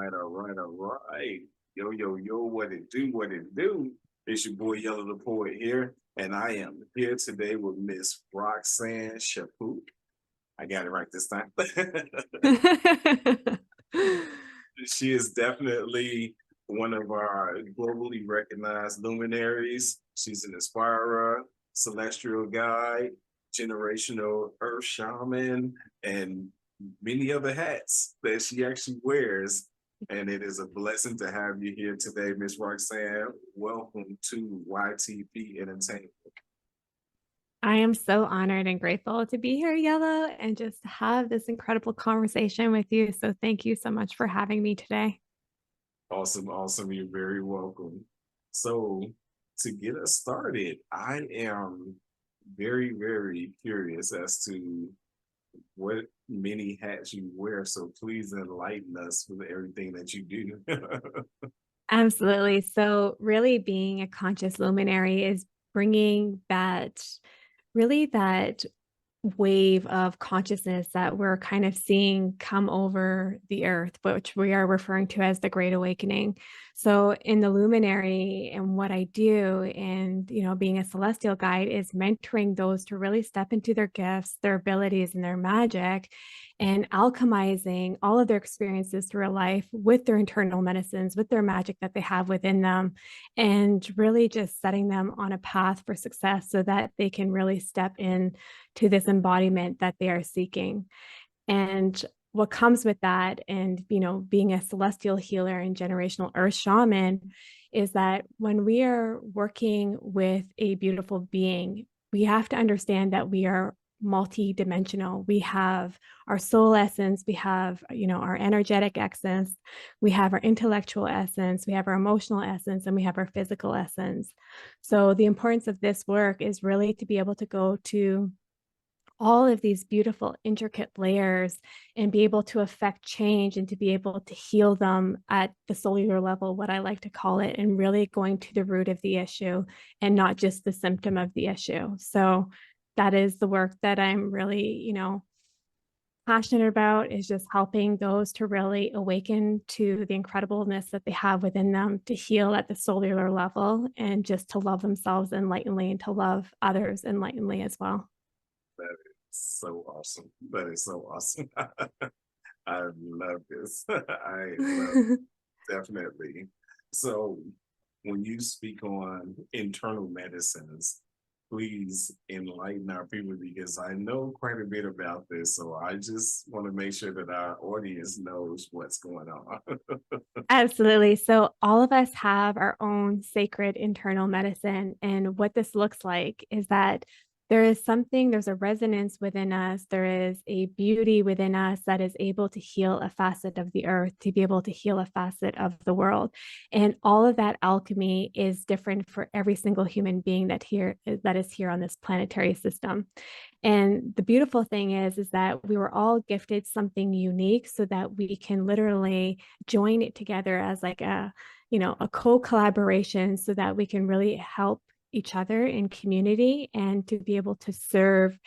all right. Yo, yo, yo, what it do, what it do? It's your boy Yellow the Poet here, and I am here today with Miss Roxanne Chaput. I got it right this time. She is definitely one of our globally recognized luminaries. She's an inspirer, celestial guide, generational earth shaman, and many other hats that she actually wears. And it is a blessing to have you here today, Miss Roxanne. Welcome to YTP Entertainment. I am so honored and grateful to be here, Yellow, and just have this incredible conversation with you. So, thank you so much for having me today. Awesome, awesome. You're very welcome. So, to get us started, I am very, very curious as to what many hats you wear. So, please enlighten us with everything that you do. Absolutely. So, really being a conscious luminary is bringing that wave of consciousness that we're kind of seeing come over the earth, which we are referring to as the Great Awakening. So in the luminary and what I do and being a celestial guide is mentoring those to really step into their gifts, their abilities, and their magic and alchemizing all of their experiences through life with their internal medicines, with their magic that they have within them, and really just setting them on a path for success so that they can really step in to this embodiment that they are seeking. And what comes with that, and being a celestial healer and generational earth shaman, is that when we are working with a beautiful being, we have to understand that we are multi-dimensional. We have our soul essence, we have our energetic essence, we have our intellectual essence, we have our emotional essence, and we have our physical essence. So the importance of this work is really to be able to go to all of these beautiful, intricate layers and be able to affect change and to be able to heal them at the cellular level, what I like to call it, and really going to the root of the issue and not just the symptom of the issue. So that is the work that I'm really, passionate about, is just helping those to really awaken to the incredibleness that they have within them, to heal at the cellular level, and just to love themselves enlightenedly and to love others enlightenedly as well. That is so awesome. That is so awesome. I love this. I love definitely. So, when you speak on internal medicines, please enlighten our people because I know quite a bit about this. So, I just want to make sure that our audience knows what's going on. Absolutely. So, all of us have our own sacred internal medicine. And what this looks like is that there's a resonance within us, there is a beauty within us that is able to heal a facet of the earth, to be able to heal a facet of the world. And all of that alchemy is different for every single human being that is here on this planetary system. And the beautiful thing is that we were all gifted something unique so that we can literally join it together as like a co-collaboration so that we can really help each other in community and to be able to serve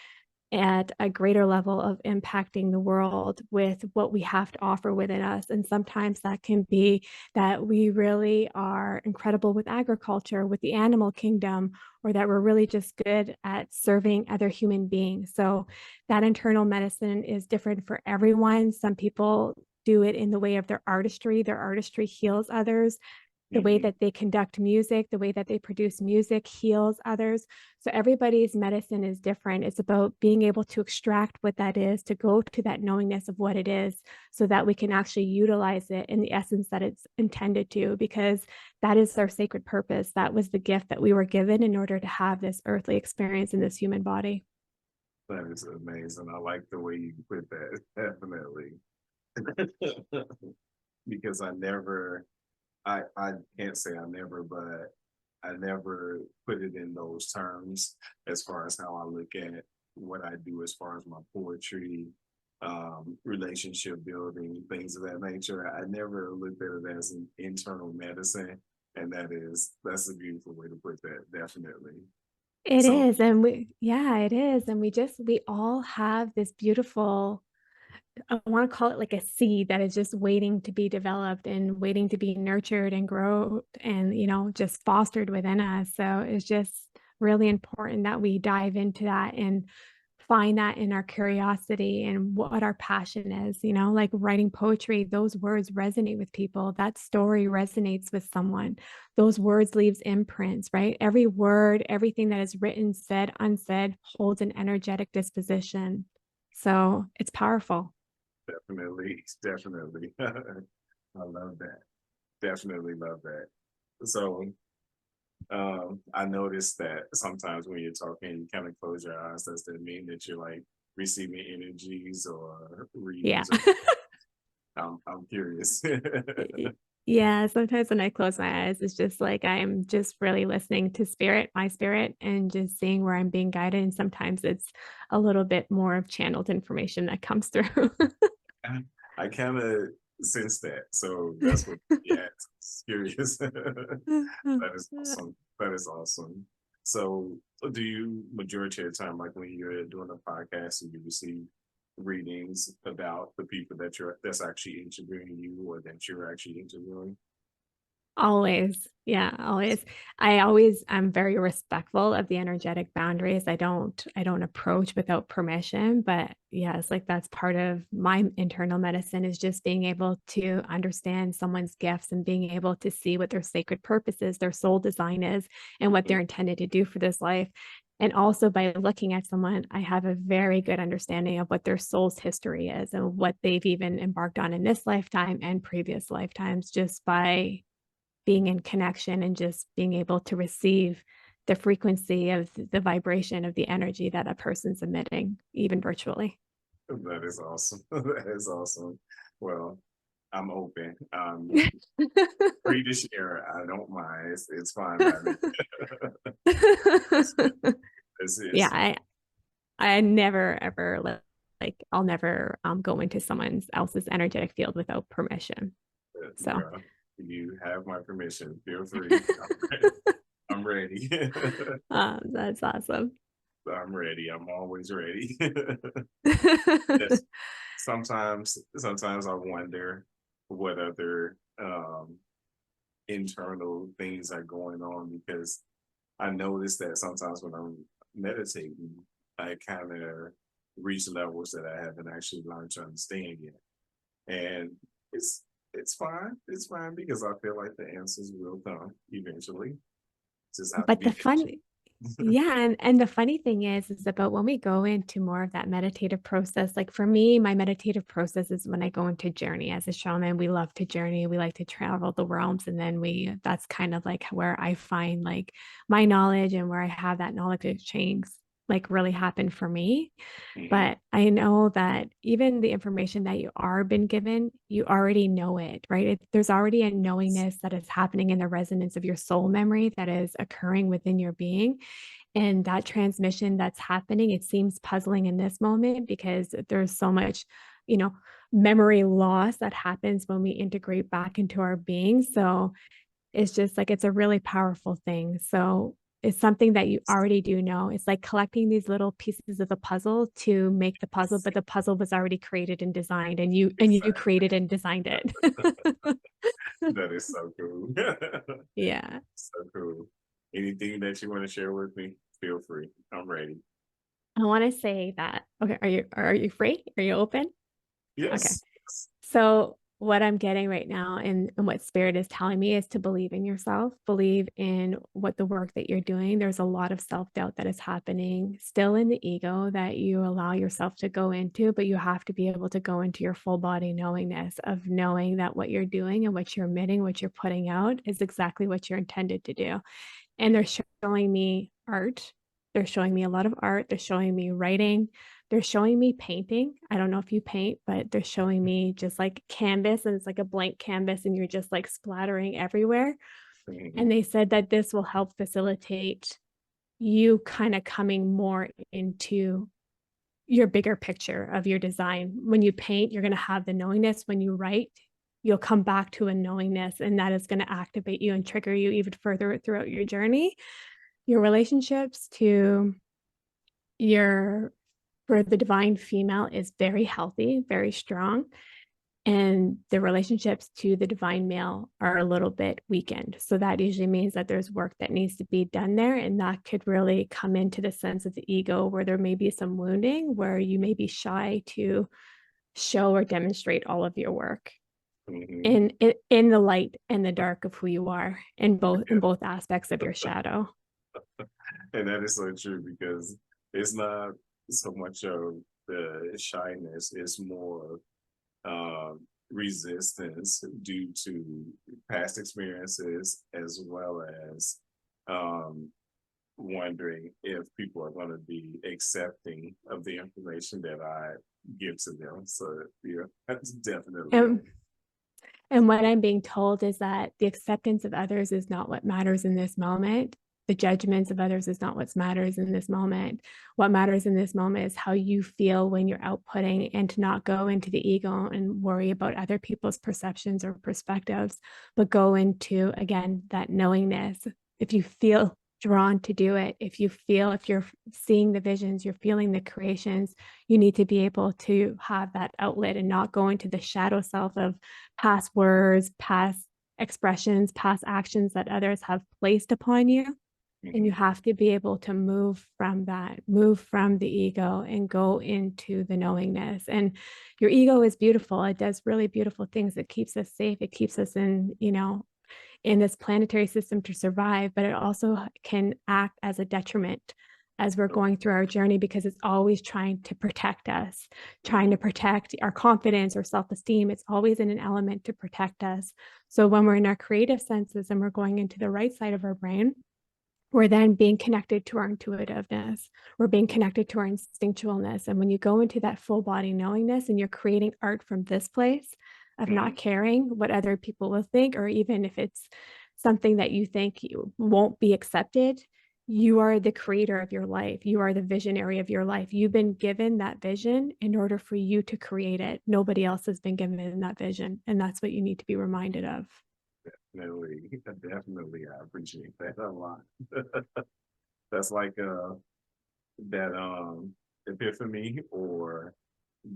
at a greater level of impacting the world with what we have to offer within us. And sometimes that can be that we really are incredible with agriculture, with the animal kingdom, or that we're really just good at serving other human beings. So that internal medicine is different for everyone. Some people do it in the way of their artistry. Their artistry heals others. The way Mhm. that they conduct music, the way that they produce music heals others. So everybody's medicine is different. It's about being able to extract what that is, to go to that knowingness of what it is, so that we can actually utilize it in the essence that it's intended to, because that is our sacred purpose. That was the gift that we were given in order to have this earthly experience in this human body. That is amazing. I like the way you put that. Definitely. Because I can't say I never, but I never put it in those terms as far as how I look at what I do as far as my poetry, relationship building, things of that nature. I never looked at it as an internal medicine. And that's a beautiful way to put that, definitely. It So is. And we, yeah, it is. And we all have this beautiful I want to call it like a seed that is just waiting to be developed and waiting to be nurtured and grow and, just fostered within us. So it's just really important that we dive into that and find that in our curiosity and what our passion is, like writing poetry, those words resonate with people. That story resonates with someone. Those words leaves imprints, right? Every word, everything that is written, said, unsaid, holds an energetic disposition. So it's powerful. Definitely, definitely. I love that. Definitely love that. So, I noticed that sometimes when you're talking, you kind of close your eyes. Does that mean that you're like receiving energies or Yeah. readings? Or I'm curious. Yeah, sometimes when I close my eyes, it's just like I'm just really listening to spirit, my spirit, and just seeing where I'm being guided. And sometimes it's a little bit more of channeled information that comes through. I kind of sense that, so that's what. Yeah, it's curious. That is awesome. That is awesome. So, do you majority of the time, like when you're doing a podcast, do you receive readings about the people that's actually interviewing you, or that you're actually interviewing? Always. Yeah, always. I'm very respectful of the energetic boundaries. I don't approach without permission, but yes, like that's part of my internal medicine is just being able to understand someone's gifts and being able to see what their sacred purpose is, their soul design is, and what they're intended to do for this life. And also by looking at someone, I have a very good understanding of what their soul's history is and what they've even embarked on in this lifetime and previous lifetimes just by being in connection and just being able to receive the frequency of the vibration of the energy that a person's emitting, even virtually. That is awesome. That is awesome. Well, I'm open. Free to share. I don't mind. It's fine by me. This Yeah, is I never ever I'll never go into someone else's energetic field without permission. So Well, you have my permission. Feel free. I'm ready. that's awesome. I'm ready. I'm always ready. Yes. Sometimes I wonder what other internal things are going on because I notice that sometimes when I'm meditating, I kind of reach levels that I haven't actually learned to understand yet. And it's it's fine. It's fine because I feel like the answers will come eventually. Just have to But be the fun patient. Yeah, and the funny thing is about when we go into more of that meditative process, like for me, my meditative process is when I go into journey as a shaman. We love to journey. We like to travel the realms. And then that's kind of like where I find like my knowledge and where I have that knowledge exchange like really happen for me. Mhm. But I know that even the information that you are been given, you already know it, right? There's already a knowingness that is happening in the resonance of your soul memory that is occurring within your being. And that transmission that's happening, it seems puzzling in this moment because there's so much, you know, memory loss that happens when we integrate back into our being. So it's just like it's a really powerful thing. So it's something that you already do know. It's like collecting these little pieces of the puzzle to make the puzzle, but the puzzle was already created and designed and you Exactly. created and designed it. That is so cool. Yeah. So cool. Anything that you want to share with me, feel free. I'm ready. I want to say that. Okay, are you free? Are you open? Okay. Yes. So what I'm getting right now and what spirit is telling me is to believe in yourself, believe in what the work that you're doing. There's a lot of self-doubt that is happening still in the ego that you allow yourself to go into, but you have to be able to go into your full body knowingness of knowing that what you're doing and what you're emitting, what you're putting out is exactly what you're intended to do. And they're showing me art. They're showing me a lot of art. They're showing me writing. They're showing me painting. I don't know if you paint, but they're showing me just like canvas and it's like a blank canvas and you're just like splattering everywhere. Mhm. And they said that this will help facilitate you kind of coming more into your bigger picture of your design. When you paint, you're going to have the knowingness. When you write, you'll come back to a knowingness, and that is going to activate you and trigger you even further throughout your journey, your relationships, to your for the divine female is very healthy, very strong, and the relationships to the divine male are a little bit weakened. So that usually means that there's work that needs to be done there. And that could really come into the sense of the ego, where there may be some wounding, where you may be shy to show or demonstrate all of your work Mhm. in the light and the dark of who you are in both aspects of your shadow. And that is so true because it's not so much of the shyness, it's more resistance due to past experiences, as well as um, wondering if people are going to be accepting of the information that I give to them. So, yeah, that's definitely. And And what I'm being told is that the acceptance of others is not what matters in this moment. The judgments of others is not what matters in this moment. What matters in this moment is how you feel when you're outputting, and to not go into the ego and worry about other people's perceptions or perspectives, but go into, again, that knowingness. If you feel drawn to do it, if you're seeing the visions, you're feeling the creations, you need to be able to have that outlet and not go into the shadow self of past words, past expressions, past actions that others have placed upon you. And you Mhm. have to be able to move from that, move from the ego and go into the knowingness. And your ego is beautiful. It does really beautiful things. It keeps us safe. It keeps us in this planetary system to survive, but it also can act as a detriment as we're going through our journey, because it's always trying to protect us, trying to protect our confidence or self-esteem. It's always in an element to protect us. So when we're in our creative senses and we're going into the right side of our brain, we're then being connected to our intuitiveness. We're being connected to our instinctualness. And when you go into that full body knowingness and you're creating art from this place of not Mhm. caring what other people will think, or even if it's something that you think you won't be accepted, you are the creator of your life. You are the visionary of your life. You've been given that vision in order for you to create it. Nobody else has been given that vision. And that's what you need to be reminded of. Definitely, definitely, I appreciate that a lot. That's like that epiphany, or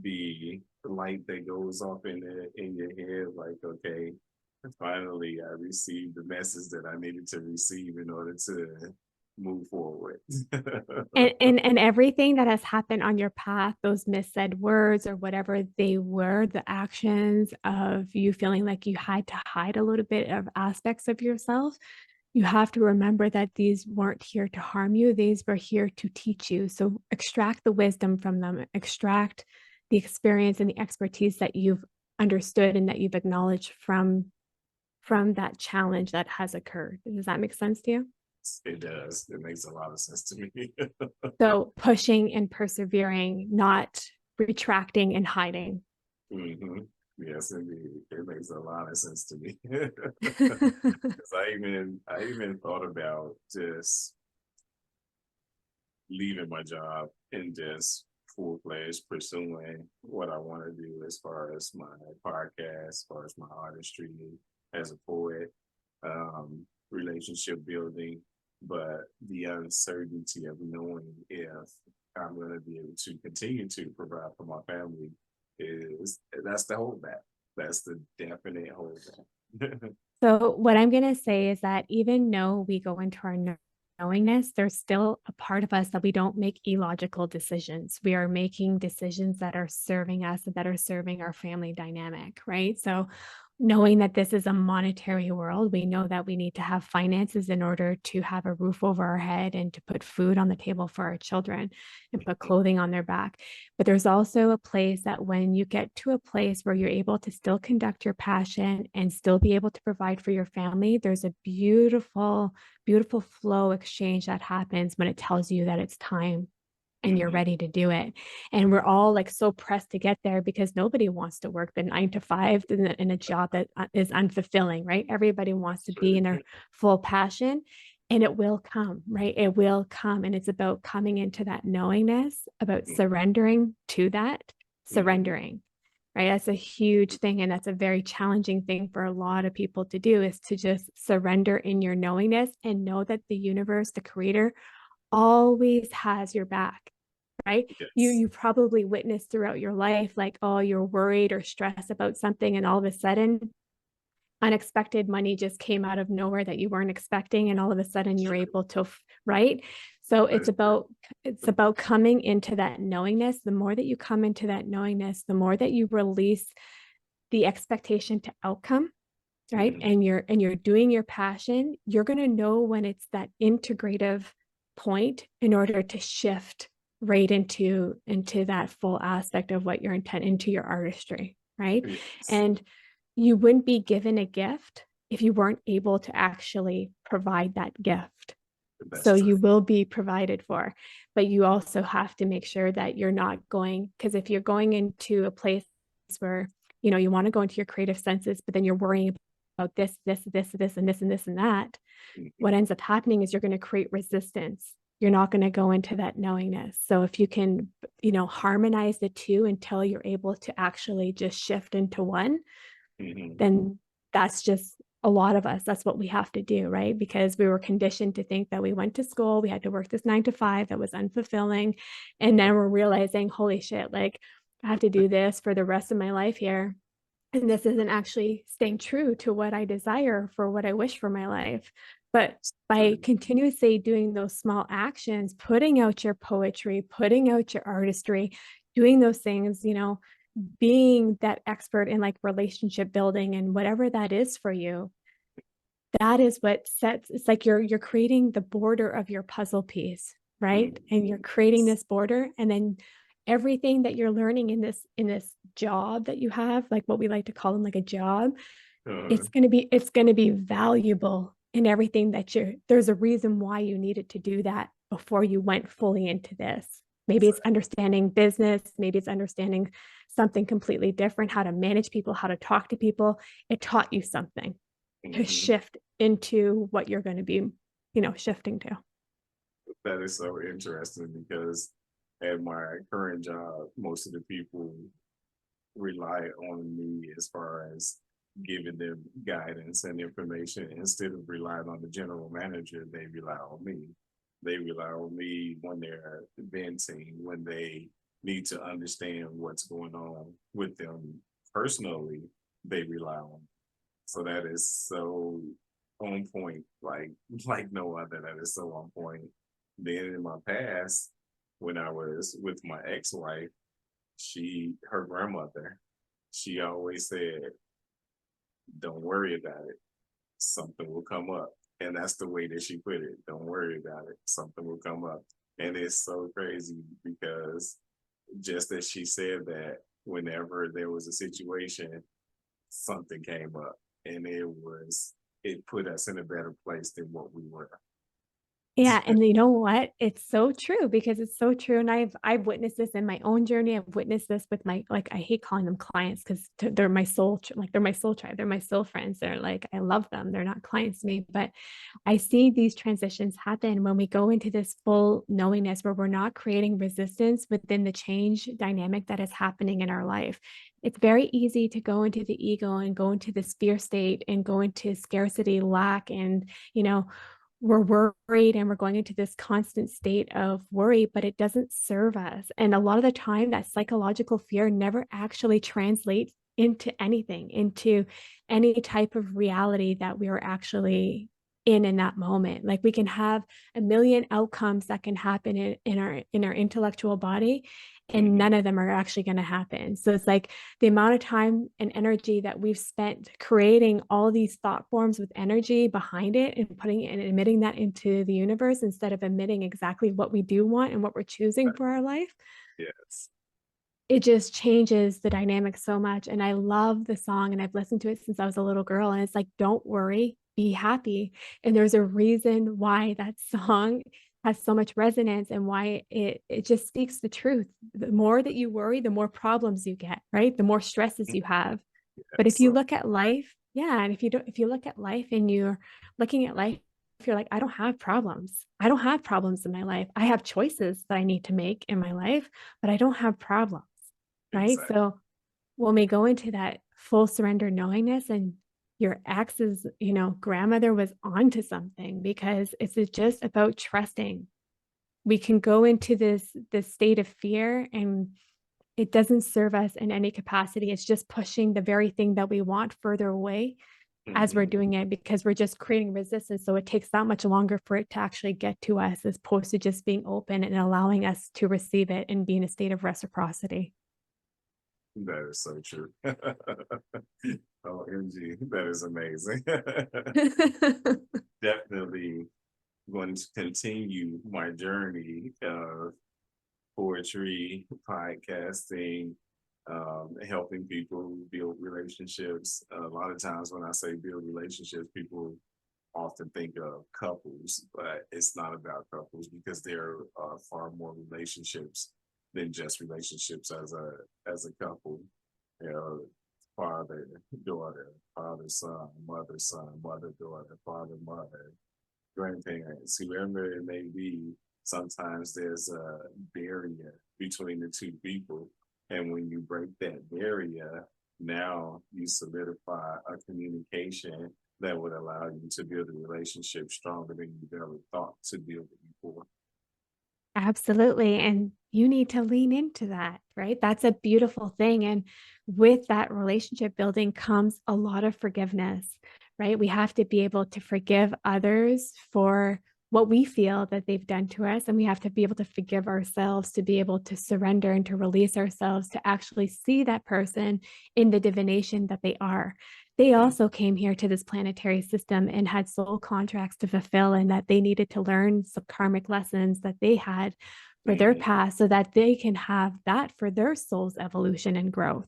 the light that goes off in your head, like, okay, finally I received the message that I needed to receive in order to move forward. And everything that has happened on your path, those missaid words or whatever they were, the actions of you feeling like you had to hide a little bit of aspects of yourself, you have to remember that these weren't here to harm you. These were here to teach you. So extract the wisdom from them, extract the experience and the expertise that you've understood and that you've acknowledged from that challenge that has occurred. Does that make sense to you? It does. It makes a lot of sense to me. So pushing and persevering, not retracting and hiding. Hmm. Yes, indeed. It makes a lot of sense to me. Because I even thought about just leaving my job and just full fledged pursuing what I want to do as far as my podcast, as far as my artistry as a poet, relationship building, but the uncertainty of knowing if I'm going to be able to continue to provide for my family is that's the holdback. That's the definite holdback. So what I'm going to say is that even though we go into our knowingness, there's still a part of us that we don't make illogical decisions. We are making decisions that are serving us, that are serving our family dynamic, right? So knowing that this is a monetary world, we know that we need to have finances in order to have a roof over our head and to put food on the table for our children and put clothing on their back. But there's also a place that when you get to a place where you're able to still conduct your passion and still be able to provide for your family, there's a beautiful, beautiful flow exchange that happens when it tells you that it's time and you're Mhm. ready to do it. And we're all like so pressed to get there because nobody wants to work the 9 to 5 in a job that is unfulfilling, right? Everybody wants to be in their full passion, and it will come, right? It will come. And it's about coming into that knowingness, about surrendering to that, Mhm. surrendering. Right. That's a huge thing. And that's a very challenging thing for a lot of people to do, is to just surrender in your knowingness and know that the universe, the creator, always has your back, right? Yes. You probably witnessed throughout your life, like, oh, you're worried or stressed about something, and all of a sudden unexpected money just came out of nowhere that you weren't expecting, and all of a sudden you're True. able to, right? So That is true. it's about coming into that knowingness. The more that you come into that knowingness, the more that you release the expectation to outcome, right? Mhm. And you're doing your passion, you're going to know when it's that integrative point in order to shift right into that full aspect of what your intent, into your artistry, right? Yes. And you wouldn't be given a gift if you weren't able to actually provide that gift. That's So true. you will be provided for, but you also have to make sure that you're not going, because if you're going into a place where, you want to go into your creative senses, but then you're worrying about this, and this, and this, and that, Mhm. what ends up happening is you're going to create resistance. You're not going to go into that knowingness. So if you can, harmonize the two until you're able to actually just shift into one, Mhm. then that's just a lot of us. That's what we have to do, right? Because we were conditioned to think that we went to school, we had to work this 9 to 5 that was unfulfilling. And then we're realizing, holy shit, like I have to do this for the rest of my life here. And this isn't actually staying true to what I desire for what I wish for my life. But by True. continuously doing those small actions, putting out your poetry, putting out your artistry, doing those things, being that expert in like relationship building and whatever that is for you, that is what sets, it's like you're creating the border of your puzzle piece, right? And you're Mhm. creating this border, and then everything that you're learning in this job that you have, like what we like to call them, like a job, Uh, it's going to be valuable in everything that there's a reason why you needed to do that before you went fully into this. Maybe it's exactly. understanding business, maybe it's understanding something completely different, how to manage people, how to talk to people. It taught you something to Mhm. shift into what you're going to be, shifting to. That is so interesting because at my current job, most of the people rely on me as far as giving them guidance and information. Instead of relying on the general manager, they rely on me. They rely on me when they're venting, when they need to understand what's going on with them personally, they rely on. So that is so on point, like no other. That is so on point. Then in my past, when I was with my ex-wife, her grandmother, she always said, "Don't worry about it. Something will come up." And that's the way that she put it. Don't worry about it. Something will come up. And it's so crazy because just as she said that, whenever there was a situation, something came up, and it put us in a better place than what we were. Yeah, and you know what? It's so true, because it's so true, and I've witnessed this in my own journey. I've witnessed this with my, like, I hate calling them clients because they're my soul, like they're my soul tribe, they're my soul friends. They're like, I love them. They're not clients to me, but I see these transitions happen when we go into this full knowingness where we're not creating resistance within the change dynamic that is happening in our life. It's very easy to go into the ego and go into this fear state and go into scarcity, lack, and we're worried and we're going into this constant state of worry, but it doesn't serve us. And a lot of the time, that psychological fear never actually translates into anything, into any type of reality that we are actually in that moment. Like, we can have a million outcomes that can happen in our intellectual body, and Mhm. none of them are actually going to happen. So it's like the amount of time and energy that we've spent creating all these thought forms with energy behind it and putting it and emitting that into the universe, instead of emitting exactly what we do want and what we're choosing for our life, Yes. it just changes the dynamic so much. And I love the song, and I've listened to it since I was a little girl. And it's like, don't worry, be happy. And there's a reason why that song has so much resonance, and why it just speaks the truth. The more that you worry, the more problems you get, right? The more stresses you have. But if you So look at life, yeah, and if you look at life and you're looking at life, if you're like, I don't have problems. I don't have problems in my life. I have choices that I need to make in my life, but I don't have problems, right? exactly. So when we go into that full surrender knowingness, and your ex's, grandmother was onto something, because it's just about trusting we can go into this state of fear, and it doesn't serve us in any capacity. It's just pushing the very thing that we want further away as we're Mhm. doing it, because we're just creating resistance. So it takes that much longer for it to actually get to us, as opposed to just being open and allowing us to receive it and be in a state of reciprocity. That is so true. OMG, that is amazing. Definitely going to continue my journey of poetry, podcasting, helping people build relationships. A lot of times when I say build relationships, people often think of couples, but it's not about couples, because there are far more relationships than just relationships as a couple. You know, father, daughter, father, son, mother, daughter, father, mother, grandparents, whoever it may be. Sometimes there's a barrier between the two people. And when you break that barrier, now you solidify a communication that would allow you to build a relationship stronger than you ever thought to build it before. Absolutely. And you need to lean into that, right? That's a beautiful thing. And with that relationship building comes a lot of forgiveness, right? We have to be able to forgive others for what we feel that they've done to us. And we have to be able to forgive ourselves, to be able to surrender and to release ourselves, to actually see that person in the divination that they are. They also came here to this planetary system and had soul contracts to fulfill, and that they needed to learn some karmic lessons that they had for their Mhm, past, so that they can have that for their soul's evolution and growth.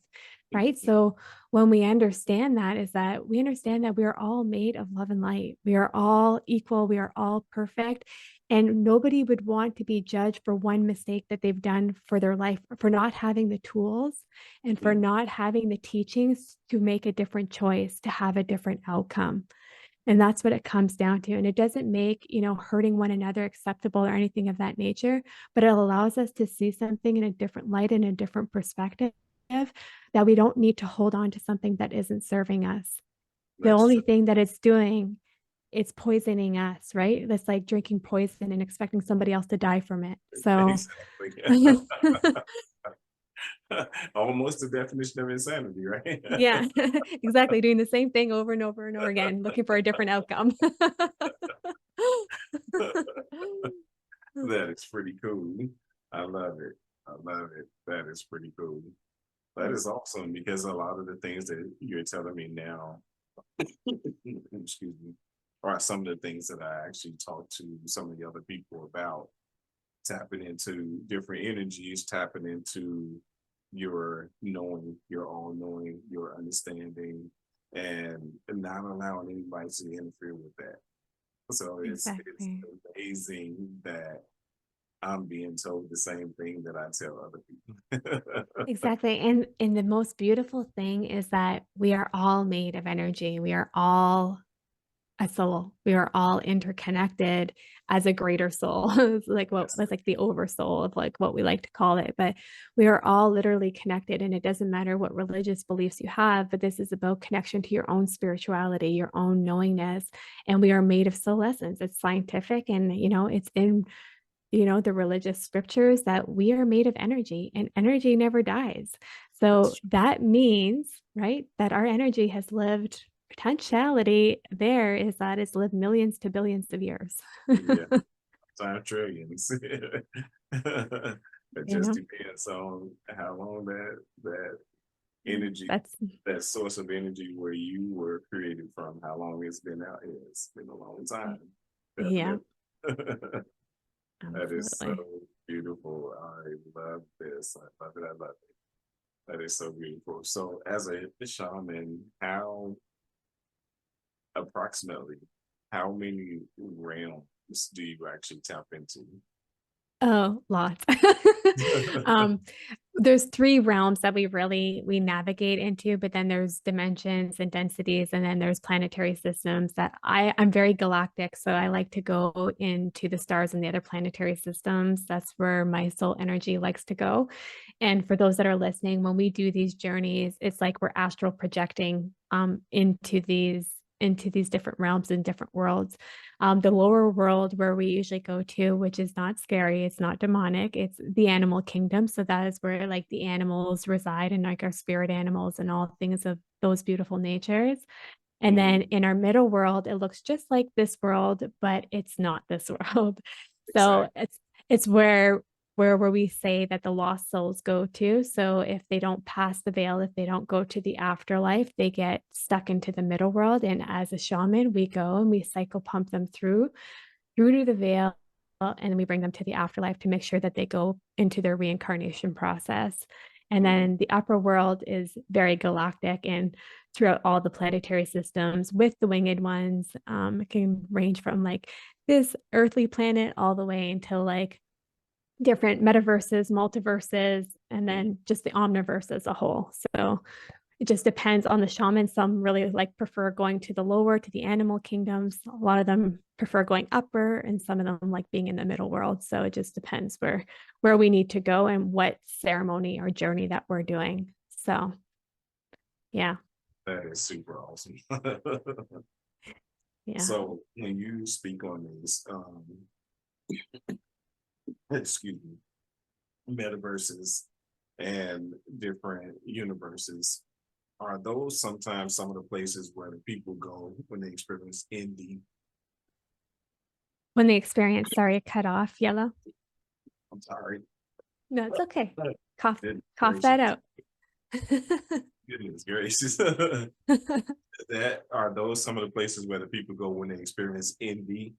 Right. mhm, So when we understand that, is that we understand that we are all made of love and light. We are all equal. We are all perfect. And nobody would want to be judged for one mistake that they've done for their life, for not having the tools and for mhm. not having the teachings to make a different choice, to have a different outcome. And that's what it comes down to. And it doesn't make, hurting one another acceptable or anything of that nature, but it allows us to see something in a different light and a different perspective, that we don't need to hold on to something that isn't serving us. The That's only true. thing that it's doing, it's poisoning us, right? That's like drinking poison and expecting somebody else to die from it. So Exactly. Almost the definition of insanity, right? yeah, exactly. Doing the same thing over and over and over again, looking for a different outcome. That is pretty cool. I love it. I love it. That is pretty cool. That is awesome, because a lot of the things that you're telling me now, excuse me, are some of the things that I actually talk to some of the other people about. Tapping into different energies, tapping into your knowing, your all knowing, your understanding, and not allowing anybody to interfere with that. So it's Exactly. amazing that I'm being told the same thing that I tell other people. Exactly. And the most beautiful thing is that we are all made of energy. We are all a soul. We are all interconnected as a greater soul. It's like what Yes. was like the oversoul of like what we like to call it. But we are all literally connected. And it doesn't matter what religious beliefs you have, but this is about connection to your own spirituality, your own knowingness. And we are made of soul essence. It's scientific, and it's in the religious scriptures, that we are made of energy and energy never dies. So That's that means, right, that our energy has lived, potentiality there is that it's lived millions to billions of years. true. Yeah, time trillions. It you just know, depends on how long that energy, that's, that source of energy where you were created from, how long it's been out here. It's been a long time. yeah, Definitely. That is so absolutely. beautiful. I love this. I love it. I love it. That is so beautiful. So, as a shaman, how approximately how many realms do you actually tap into? Oh, lots. um, there's three realms that we navigate into, but then there's dimensions and densities, and then there's planetary systems that I'm very galactic, so I like to go into the stars and the other planetary systems. That's where my soul energy likes to go. And for those that are listening, when we do these journeys, it's like we're astral projecting into these into these different realms and different worlds. The lower world where we usually go to, which is not scary, it's not demonic, it's the animal kingdom. So that is where like the animals reside and like our spirit animals and all things of those beautiful natures. And then Mhm. in our middle world, it looks just like this world, but it's not this world. So Exactly. it's where we say that the lost souls go to. So if they don't pass the veil, if they don't go to the afterlife, they get stuck into the middle world. And as a shaman, we go and we cycle pump them through to the veil, and then we bring them to the afterlife to make sure that they go into their reincarnation process. And Mhm. then the upper world is very galactic and throughout all the planetary systems with the winged ones. It can range from like this earthly planet all the way until like different metaverses, multiverses, and then just the omniverse as a whole. So it just depends on the shaman. Some really like prefer going to the lower, to the animal kingdoms. A lot of them prefer going upper, and some of them like being in the middle world. So it just depends where we need to go and what ceremony or journey that we're doing. So yeah, That is super awesome. yeah. So when you speak on these, excuse me, metaverses and different universes, are those sometimes some of the places where the people go when they experience indie? When the experience, sorry, cut off, yellow. I'm sorry. No, it's okay. Cough, Goodness cough that gracious. out. Goodness gracious. That are those some of the places where the people go when they experience indie,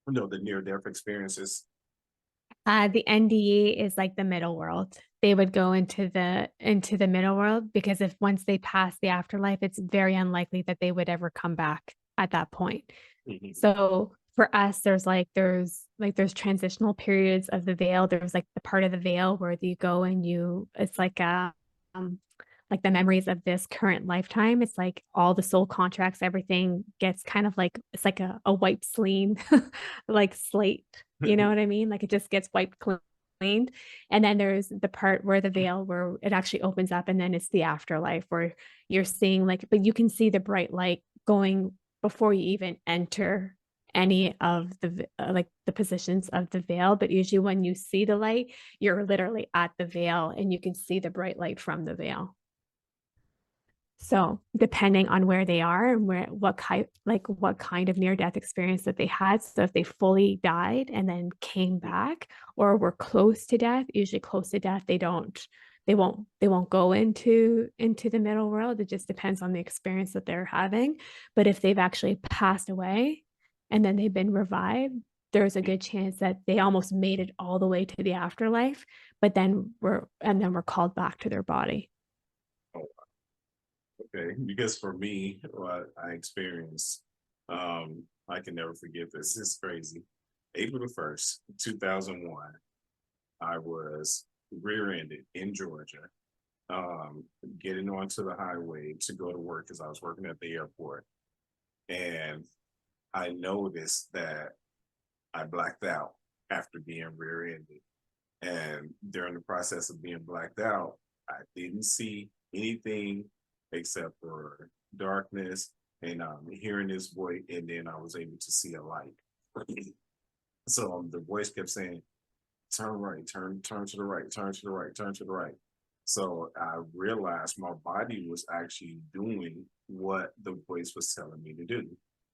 the near death experiences. The NDE is like the middle world. They would go into the middle world because if once they pass the afterlife, it's very unlikely that they would ever come back at that point. Mhm. So for us, there's transitional periods of the veil. There's like the part of the veil where you go and it's like the memories of this current lifetime. It's like all the soul contracts, everything gets kind of like it's like a wipe clean like slate. You know what I mean? Like it just gets wiped cleaned. And then there's the part where the veil where it actually opens up, and then it's the afterlife where you're seeing like, but you can see the bright light going before you even enter any of the like the positions of the veil. But usually when you see the light, you're literally at the veil and you can see the bright light from the veil. So depending on where they are and what kind of near death experience that they had. So if they fully died and then came back or were close to death, usually close to death, they won't go into the middle world. It just depends on the experience that they're having. But if they've actually passed away and then they've been revived, there's a good chance that they almost made it all the way to the afterlife, but then we're called back to their body. Oh, okay, because for me, what I experienced, I can never forget this. It's crazy. April the 1st, 2001, I was rear-ended in Georgia, um, getting onto the highway to go to work because I was working at the airport. And I noticed that I blacked out after being rear-ended. And during the process of being blacked out, I didn't see anything except for darkness and hearing this voice. And then I was able to see a light. So the voice kept saying, turn right, turn to the right, turn to the right, turn to the right. So I realized my body was actually doing what the voice was telling me to do.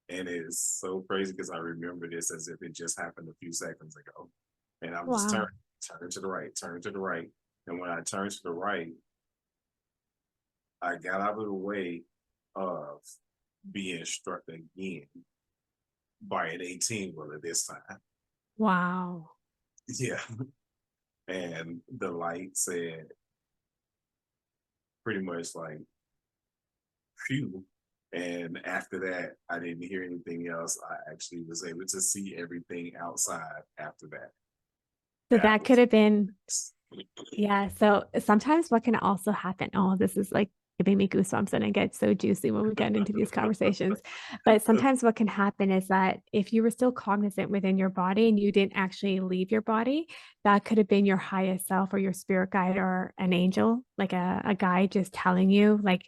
And it's so crazy because I remember this as if it just happened a few seconds ago. And I'm just Wow. turn to the right, turn to the right. And when I turned to the right, I got out of the way of being struck again by an 18 wheeler this time. Wow. Yeah. And the light said pretty much like, phew. And after that, I didn't hear anything else. I actually was able to see everything outside after that. So That that could was have been, yeah. So sometimes what can also happen, oh, this is like giving me goosebumps and I get so juicy when we get into these conversations. But sometimes what can happen is that if you were still cognizant within your body and you didn't actually leave your body, that could have been your highest self or your spirit guide or an angel, like a guide just telling you, like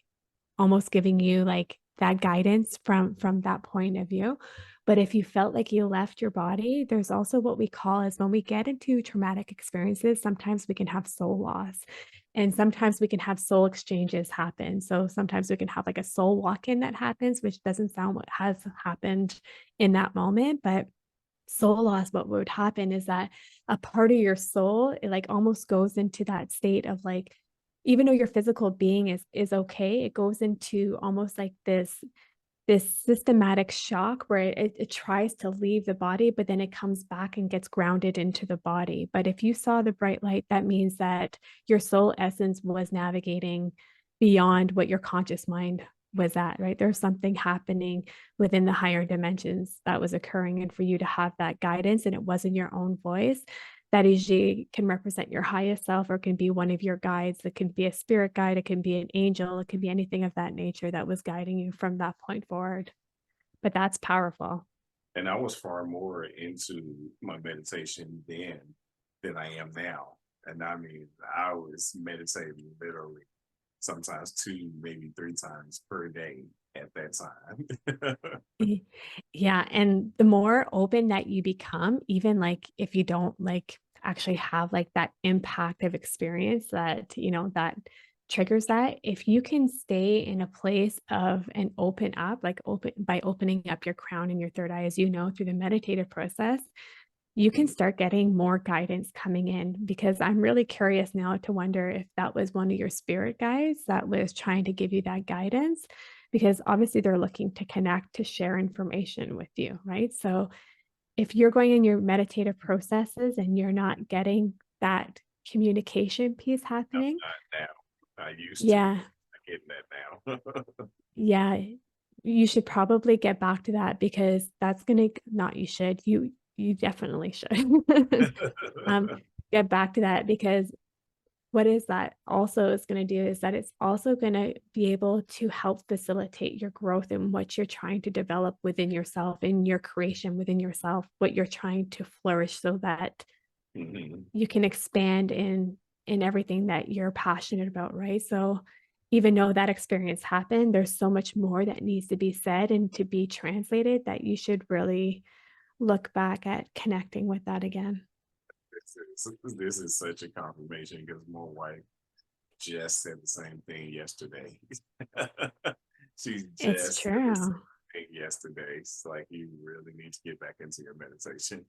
almost giving you like that guidance from that point of view. But if you felt like you left your body, there's also what we call as when we get into traumatic experiences, sometimes we can have soul loss. And sometimes we can have soul exchanges happen. So sometimes we can have like a soul walk-in that happens, which doesn't sound what has happened in that moment, but soul loss, what would happen is that a part of your soul, it like almost goes into that state of like, even though your physical being is okay, it goes into almost like this systematic shock where it tries to leave the body, but then it comes back and gets grounded into the body. But if you saw the bright light, that means that your soul essence was navigating beyond what your conscious mind was at, right? There's something happening within the higher dimensions that was occurring. And for you to have that guidance and it wasn't your own voice, that usually can represent your highest self or can be one of your guides. It can be a spirit guide, it can be an angel, it can be anything of that nature that was guiding you from that point forward. But that's powerful. And I was far more into my meditation then than I am now. And I mean, I was meditating literally sometimes two, maybe three times per day at that time. Yeah, and the more open that you become, even like if you don't like actually have like that impact of experience that, that triggers that, if you can stay in a place of and open up, like open by opening up your crown and your third eye, as you know, through the meditative process, you can start getting more guidance coming in because I'm really curious now to wonder if that was one of your spirit guides that was trying to give you that guidance because obviously they're looking to connect to share information with you, right? So if you're going in your meditative processes and you're not getting that communication piece I'm happening, not now. I used to. yeah, I get that now. yeah, you should probably get back to that because that's gonna not you should, you definitely should. Um, get back to that because what is that also is gonna do is that it's also gonna be able to help facilitate your growth in what you're trying to develop within yourself, in your creation within yourself, what you're trying to flourish so that Mhm. you can expand in everything that you're passionate about, right? So even though that experience happened, there's so much more that needs to be said and to be translated that you should really look back at connecting with that again. This is such a confirmation because my wife just said the same thing yesterday. She It's just said the same true. thing yesterday. It's like you really need to get back into your meditation.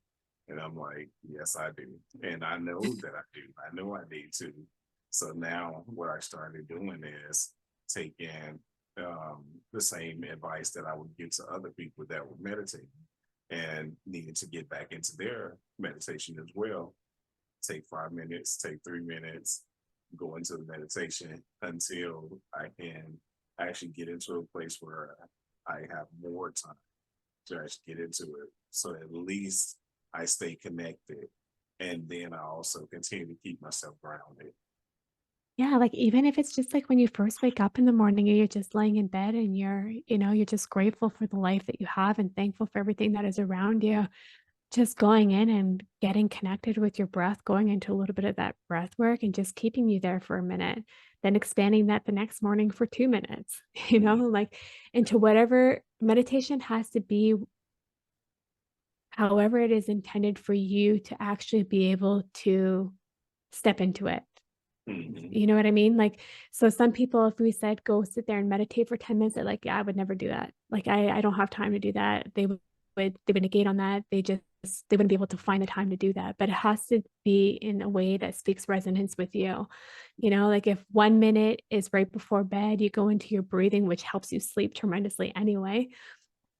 And I'm like, yes, I do. And I know that I do. I know I need to. So now what I started doing is taking the same advice that I would give to other people that were meditating and needed to get back into their meditation as well. Take 5 minutes, take 3 minutes, go into the meditation until I can actually get into a place where I have more time to actually get into it. So at least I stay connected. And then I also continue to keep myself grounded. Yeah, like even if it's just like when you first wake up in the morning and you're just laying in bed and you're just grateful for the life that you have and thankful for everything that is around you. Just going in and getting connected with your breath, going into a little bit of that breath work and just keeping you there for a minute, then expanding that the next morning for 2 minutes, Mhm. like into whatever meditation has to be however it is intended for you to actually be able to step into it. Mhm. You know what I mean? Like, so some people, if we said go sit there and meditate for 10 minutes, they're like, yeah, I would never do that. Like, I don't have time to do that. They would negate on that. They wouldn't be able to find the time to do that. But it has to be in a way that speaks resonance with you. Like if 1 minute is right before bed, you go into your breathing, which helps you sleep tremendously anyway,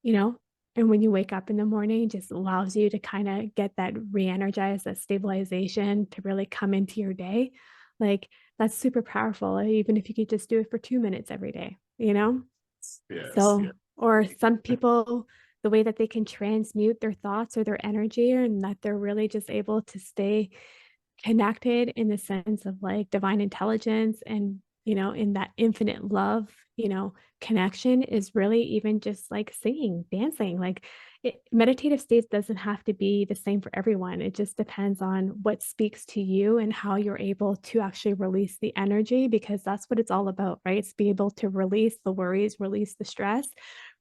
you know, and when you wake up in the morning, it just allows you to kind of get that re-energize, that stabilization to really come into your day. Like that's super powerful, even if you could just do it for 2 minutes every day. Yes, So, yes. or some people, the way that they can transmute their thoughts or their energy, and that they're really just able to stay connected in the sense of like divine intelligence and in that infinite love connection is really even just like singing, dancing, like meditative states doesn't have to be the same for everyone. It just depends on what speaks to you and how you're able to actually release the energy, because that's what it's all about, right? It's be able to release the worries, release the stress,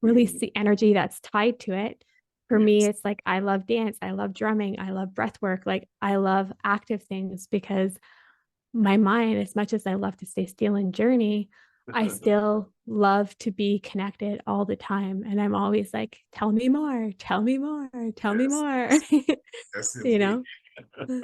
release Mhm. the energy that's tied to it. For me, Yes. it's like I love dance, I love drumming, I love breath work, like I love active things because my mind, as much as I love to stay still and journey, I still love to be connected all the time. And I'm always like, tell me more, tell me more, tell me Yes. more, Yes, you indeed. know? And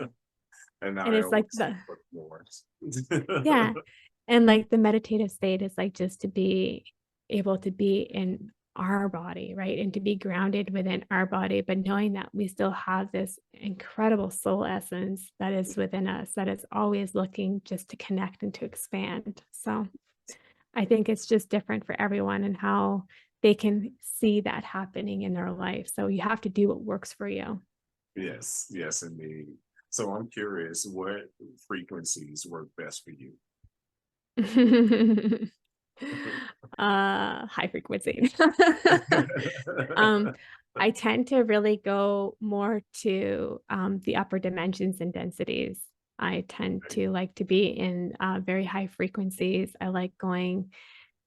And I it's like always the, look for yeah. more. And like the meditative state is like just to be able to be in our body, right? And to be grounded within our body, but knowing that we still have this incredible soul essence that is within us, that is always looking just to connect and to expand. So I think it's just different for everyone and how they can see that happening in their life. So you have to do what works for you. Yes, yes, indeed. So I'm curious, what frequencies work best for you? High frequency. um, I tend to really go more to the upper dimensions and densities. I tend to like to be in very high frequencies. I like going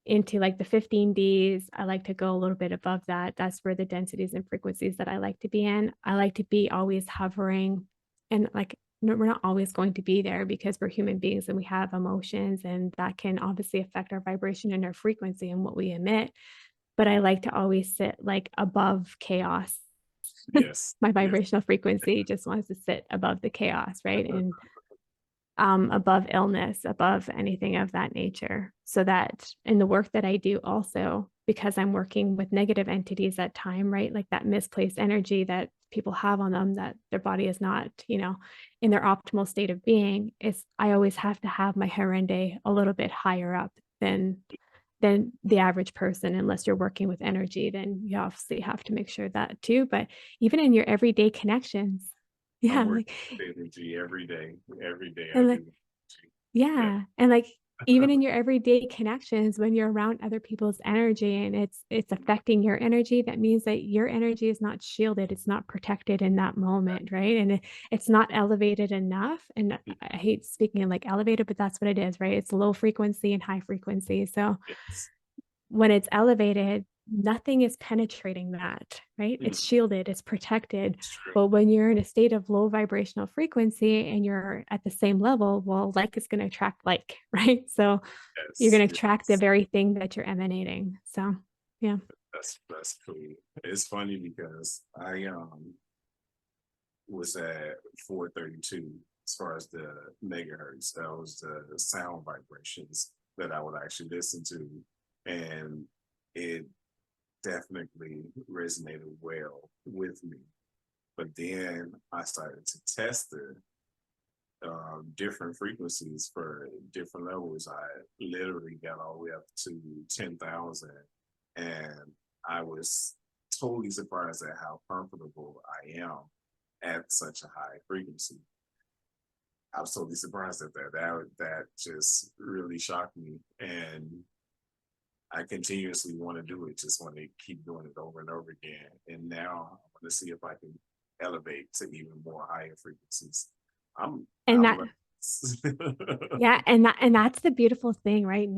into like the 15Ds. I like to go a little bit above that. That's where the densities and frequencies that I like to be in. I like to be always hovering, and like no, we're not always going to be there because we're human beings and we have emotions, and that can obviously affect our vibration and our frequency and what we emit. But I like to always sit like above chaos. Yes, My yes. vibrational frequency just wants to sit above the chaos, right? And above illness, above anything of that nature. So that in the work that I do also, because I'm working with negative entities at time, right? Like that misplaced energy that people have on them, that their body is not, in their optimal state of being, is I always have to have my Herende a little bit higher up than the average person. Unless you're working with energy, then you obviously have to make sure that too. But even in your everyday connections, I'm yeah, working like with energy every day. Every day I and like do. Yeah, yeah, and like even in your everyday connections, when you're around other people's energy and it's affecting your energy, that means that your energy is not shielded, it's not protected in that moment, right? And it's not elevated enough. And I hate speaking of like elevated, but that's what it is, right? It's low frequency and high frequency. So yes. when it's elevated, nothing is penetrating that, right? Mm, It's shielded, it's protected. it's true. But when you're in a state of low vibrational frequency and you're at the same level, well, like is going to attract like, right? So you're Yes, going to attract the yes. very thing that you're emanating. So, yeah. That's cool. It's funny because I was at 432 as far as the megahertz. That was the sound vibrations that I would actually listen to. And it definitely resonated well with me. But then I started to test the different frequencies for different levels. I literally got all the way up to 10,000. And I was totally surprised at how comfortable I am at such a high frequency. I was totally surprised at that. That just really shocked me. And I continuously want to do it, just want to keep doing it over and over again. And now I want to see if I can elevate to even more higher frequencies. And I'm that, like, yeah, and that's the beautiful thing, right?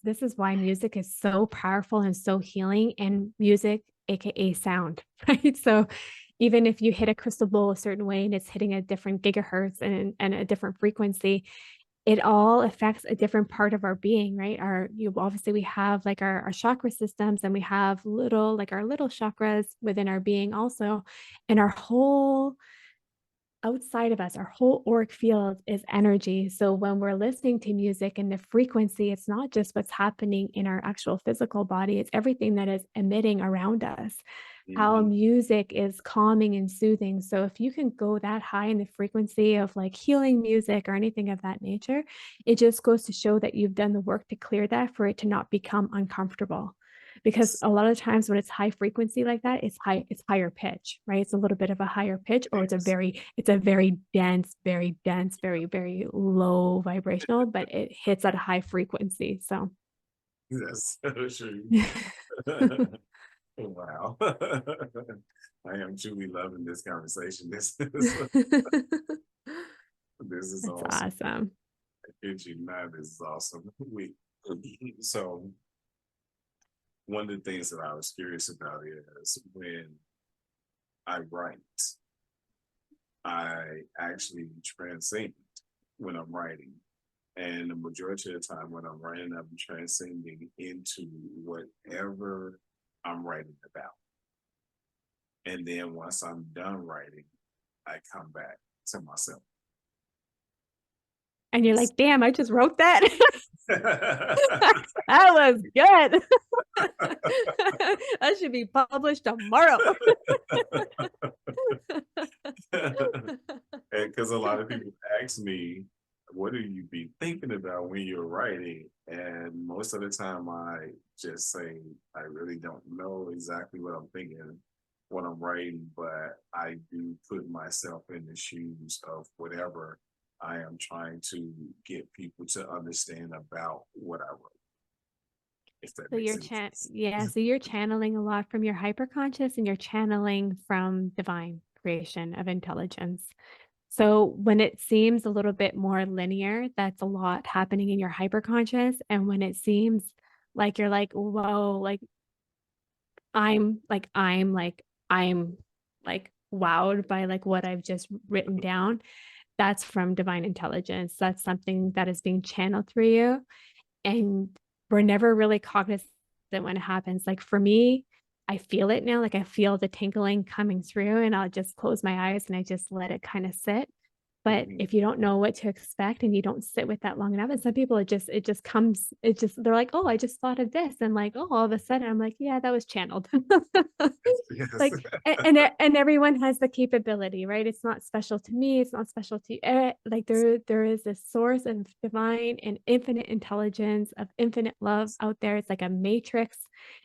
This is why music is so powerful and so healing, and music, aka sound, right? So even if you hit a crystal bowl a certain way and it's hitting a different gigahertz and a different frequency, it all affects a different part of our being, right? You obviously we have like our chakra systems, and we have little like our little chakras within our being also, and our whole outside of us, our whole auric field is energy. So when we're listening to music and the frequency, it's not just what's happening in our actual physical body, it's everything that is emitting around us. How mhm, music is calming and soothing. So if you can go that high in the frequency of like healing music or anything of that nature, it just goes to show that you've done the work to clear that for it to not become uncomfortable. Because yes, a lot of times when it's high frequency like that, it's higher pitch, right? It's a little bit of a higher pitch, or yes, it's a very dense, very low vibrational, but it hits at a high frequency. So that's so true. Wow. I am truly loving this conversation. This is That's awesome. awesome. I kid you not, this is awesome. So one of the things that I was curious about is when I write, I actually transcend when I'm writing. And the majority of the time when I'm writing, I'm transcending into whatever I'm writing about. And then once I'm done writing, I come back to myself. And you're like, damn, I just wrote that. That was good. That should be published tomorrow. Because a lot of people ask me, what do you be thinking about when you're writing? And most of the time I just say, I really don't know exactly what I'm thinking when I'm writing, but I do put myself in the shoes of whatever I am trying to get people to understand about what I wrote, if that So makes you're any sense. so you're channeling a lot from your hyperconscious and you're channeling from divine creation of intelligence. So when it seems a little bit more linear, that's a lot happening in your hyperconscious. And when it seems like you're like, whoa, like I'm like wowed by like what I've just written down, that's from divine intelligence. That's something that is being channeled through you. And we're never really cognizant when it happens. Like for me, I feel it now. Like I feel the tinkling coming through, and I'll just close my eyes and I just let it kind of sit. But Mhm. if you don't know what to expect and you don't sit with that long enough, and some people it just comes, it just they're like, oh, I just thought of this, and like, oh, all of a sudden I'm like, yeah, that was channeled. Yes. Like, and everyone has the capability, right? It's not special to me, it's not special to like there is a source of divine and infinite intelligence, of infinite love out there. It's like a matrix,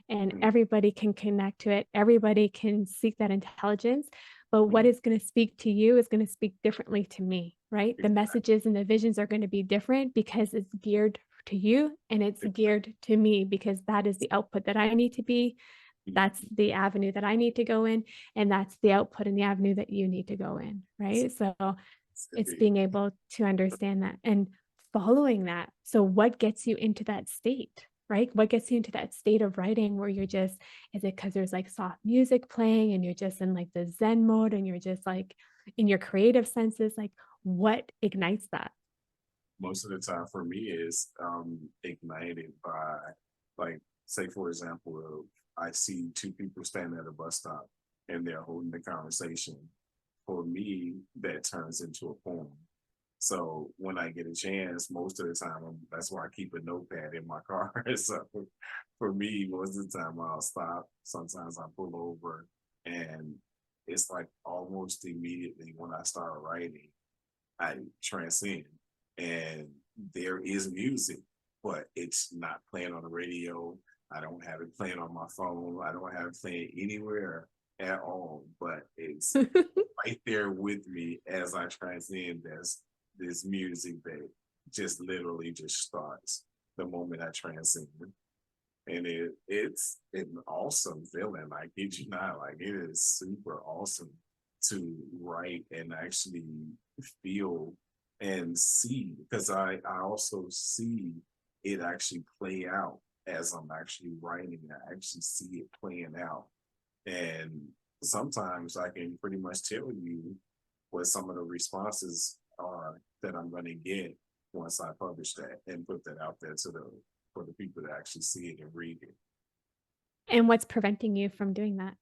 and Mhm. everybody can connect to it, everybody can seek that intelligence. But what Mhm. is going to speak to you is going to speak differently to me, right? The messages and the visions are going to be different because it's geared to you and it's geared to me, because that is the output that I need to be, that's the avenue that I need to go in, and that's the output and the avenue that you need to go in, right? So it's Exactly. being able to understand that and following that. So what gets you into that state, right? What gets you into that state of writing where you're just, is it because there's like soft music playing and you're just in like the Zen mode and you're just like in your creative senses? Like what ignites that? Most of the time for me is ignited by, like, say for example, I see two people standing at a bus stop and they're holding the conversation. For me, that turns into a poem. So when I get a chance, most of the time, that's why I keep a notepad in my car. So for me, most of the time I'll stop. Sometimes I pull over, and it's like almost immediately when I start writing, I transcend, and there is music, but it's not playing on the radio. I don't have it playing on my phone. I don't have it playing anywhere at all, but it's right there with me as I transcend this music that just literally just starts the moment I transcend. And it's an awesome feeling. I kid you not, like it is super awesome to write and actually feel and see, because I also see it actually play out as I'm actually writing. I actually see it playing out, and sometimes I can pretty much tell you what some of the responses are that I'm going to get once I publish that and put that out there to the for the people to actually see it and read it. And what's preventing you from doing that?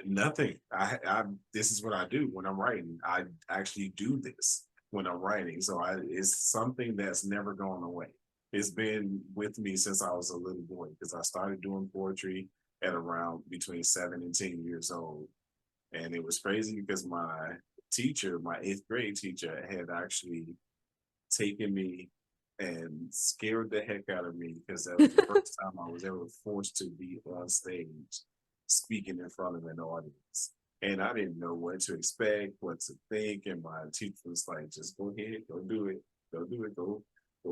Nothing. I this is what I do when I'm writing. I actually do this when I'm writing. So it's something that's never gone away. It's been with me since I was a little boy, because I started doing poetry at around between 7 and 10 years old. And it was crazy because my teacher, my eighth grade teacher, had actually taken me and scared the heck out of me, because that was the first time I was ever forced to be on stage speaking in front of an audience. And I didn't know what to expect, what to think. And my teacher was like, just go ahead, go do it, go do it, go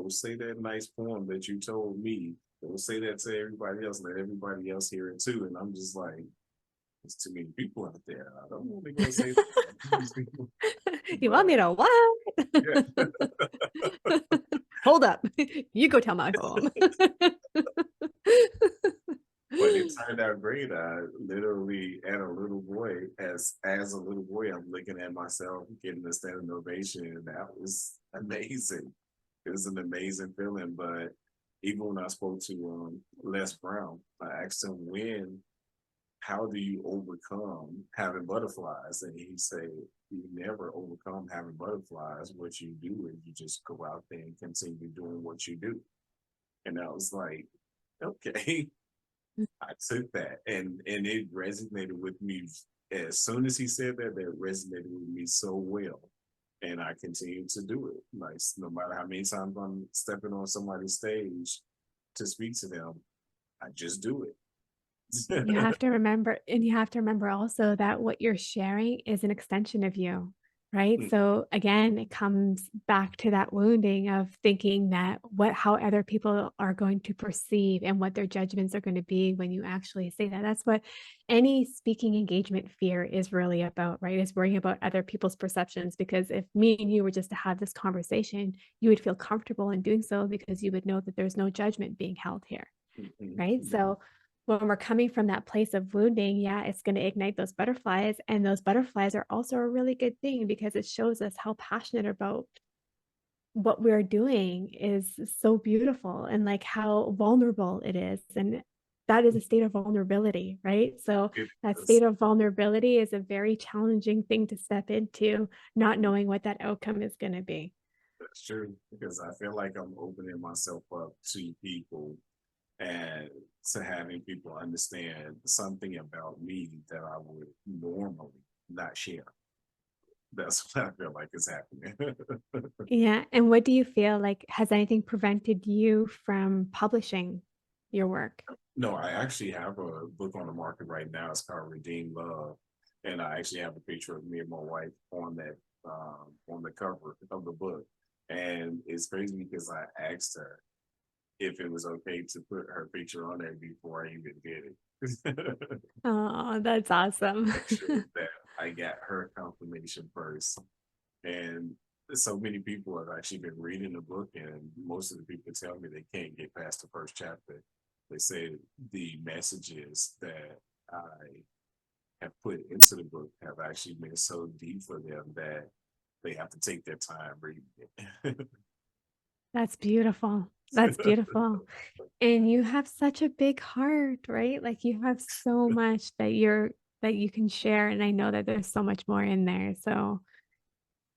say that nice poem that you told me. Don't say that to everybody else. Let everybody else hear it too. And I'm just like, there's too many people out there. I don't want to go say that to these people. You want But me to what? yeah, Hold up. You go tell my home. but it turned out great. I literally, at a little boy, as a little boy, I'm looking at myself getting a standing ovation, and that was amazing. It was an amazing feeling. But even when I spoke to Les Brown, I asked him how do you overcome having butterflies? And he said, you never overcome having butterflies. What you do is you just go out there and continue doing what you do. And I was like, okay. I took that and it resonated with me as soon as he said that, that resonated with me so well. And I continue to do it. Like no matter how many times I'm stepping on somebody's stage to speak to them, I just do You it. have to remember, and you have to remember also that what you're sharing is an extension of you, right? So again, it comes back to that wounding of thinking that how other people are going to perceive and what their judgments are going to be when you actually say that. That's what any speaking engagement fear is really about, right? Is worrying about other people's perceptions. Because if me and you were just to have this conversation, you would feel comfortable in doing so because you would know that there's no judgment being held here, right? So when we're coming from that place of wounding, yeah, it's going to ignite those butterflies. And those butterflies are also a really good thing because it shows us how passionate about what we're doing is so beautiful and like how vulnerable it is. And that is a state of vulnerability, right? So It that is. state of vulnerability is a very challenging thing to step into, not knowing what that outcome is going to be. That's true because I feel like I'm opening myself up to people and to having people understand something about me that I would normally not share. That's what I feel like is happening. Yeah. And what do you feel like? Has anything prevented you from publishing your work? No, I actually have a book on the market right now. It's called Redeem Love, and I actually have a picture of me and my wife on the cover of the book. And it's crazy because I asked her if it was okay to put her picture on there before I even did it. Oh, that's awesome. Make sure that I got her confirmation first. And so many people have actually been reading the book, and most of the people tell me they can't get past the first chapter. They say the messages that I have put into the book have actually been so deep for them that they have to take their time reading it. That's beautiful. That's beautiful. And you have such a big heart, right? Like you have so much that you can share. And I know that there's so much more in there. So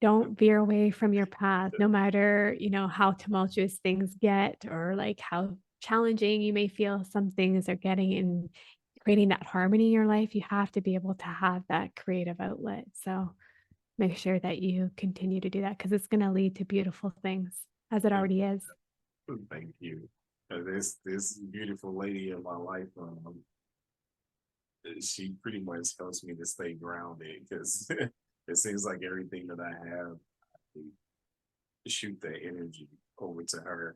don't veer away from your path, no matter, how tumultuous things get or like how challenging you may feel some things are getting in creating that harmony in your life. You have to be able to have that creative outlet. So make sure that you continue to do that because it's going to lead to beautiful things as it already is. Thank you. This beautiful lady in my life, she pretty much helps me to stay grounded because it seems like everything that I have, I shoot that energy over to her.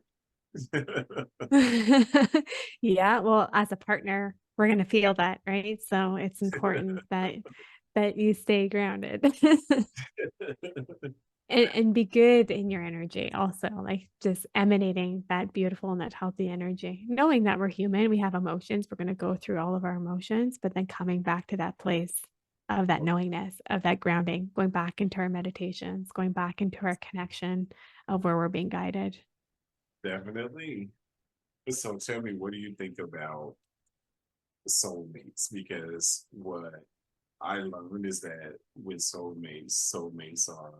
Yeah, well, as a partner, we're going to feel that, right? So it's important that you stay grounded. And be good in your energy also, like just emanating that beautiful and that healthy energy. Knowing that we're human, we have emotions, we're going to go through all of our emotions, but then coming back to that place of that knowingness, of that grounding, going back into our meditations, going back into our connection of where we're being guided. Definitely. So tell me, what do you think about soulmates? Because what I learned is that with soulmates are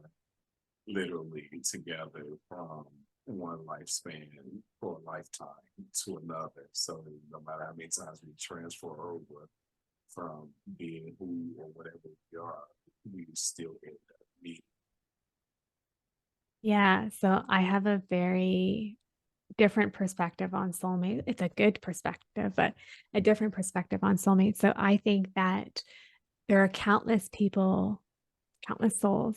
literally together from one lifespan for a lifetime to another. So no matter how many times we transfer over from being who or whatever we are, we still end up meeting. Yeah, so I have a very different perspective on soulmate. It's a good perspective, but a different perspective on soulmate. So I think that there are countless people, countless souls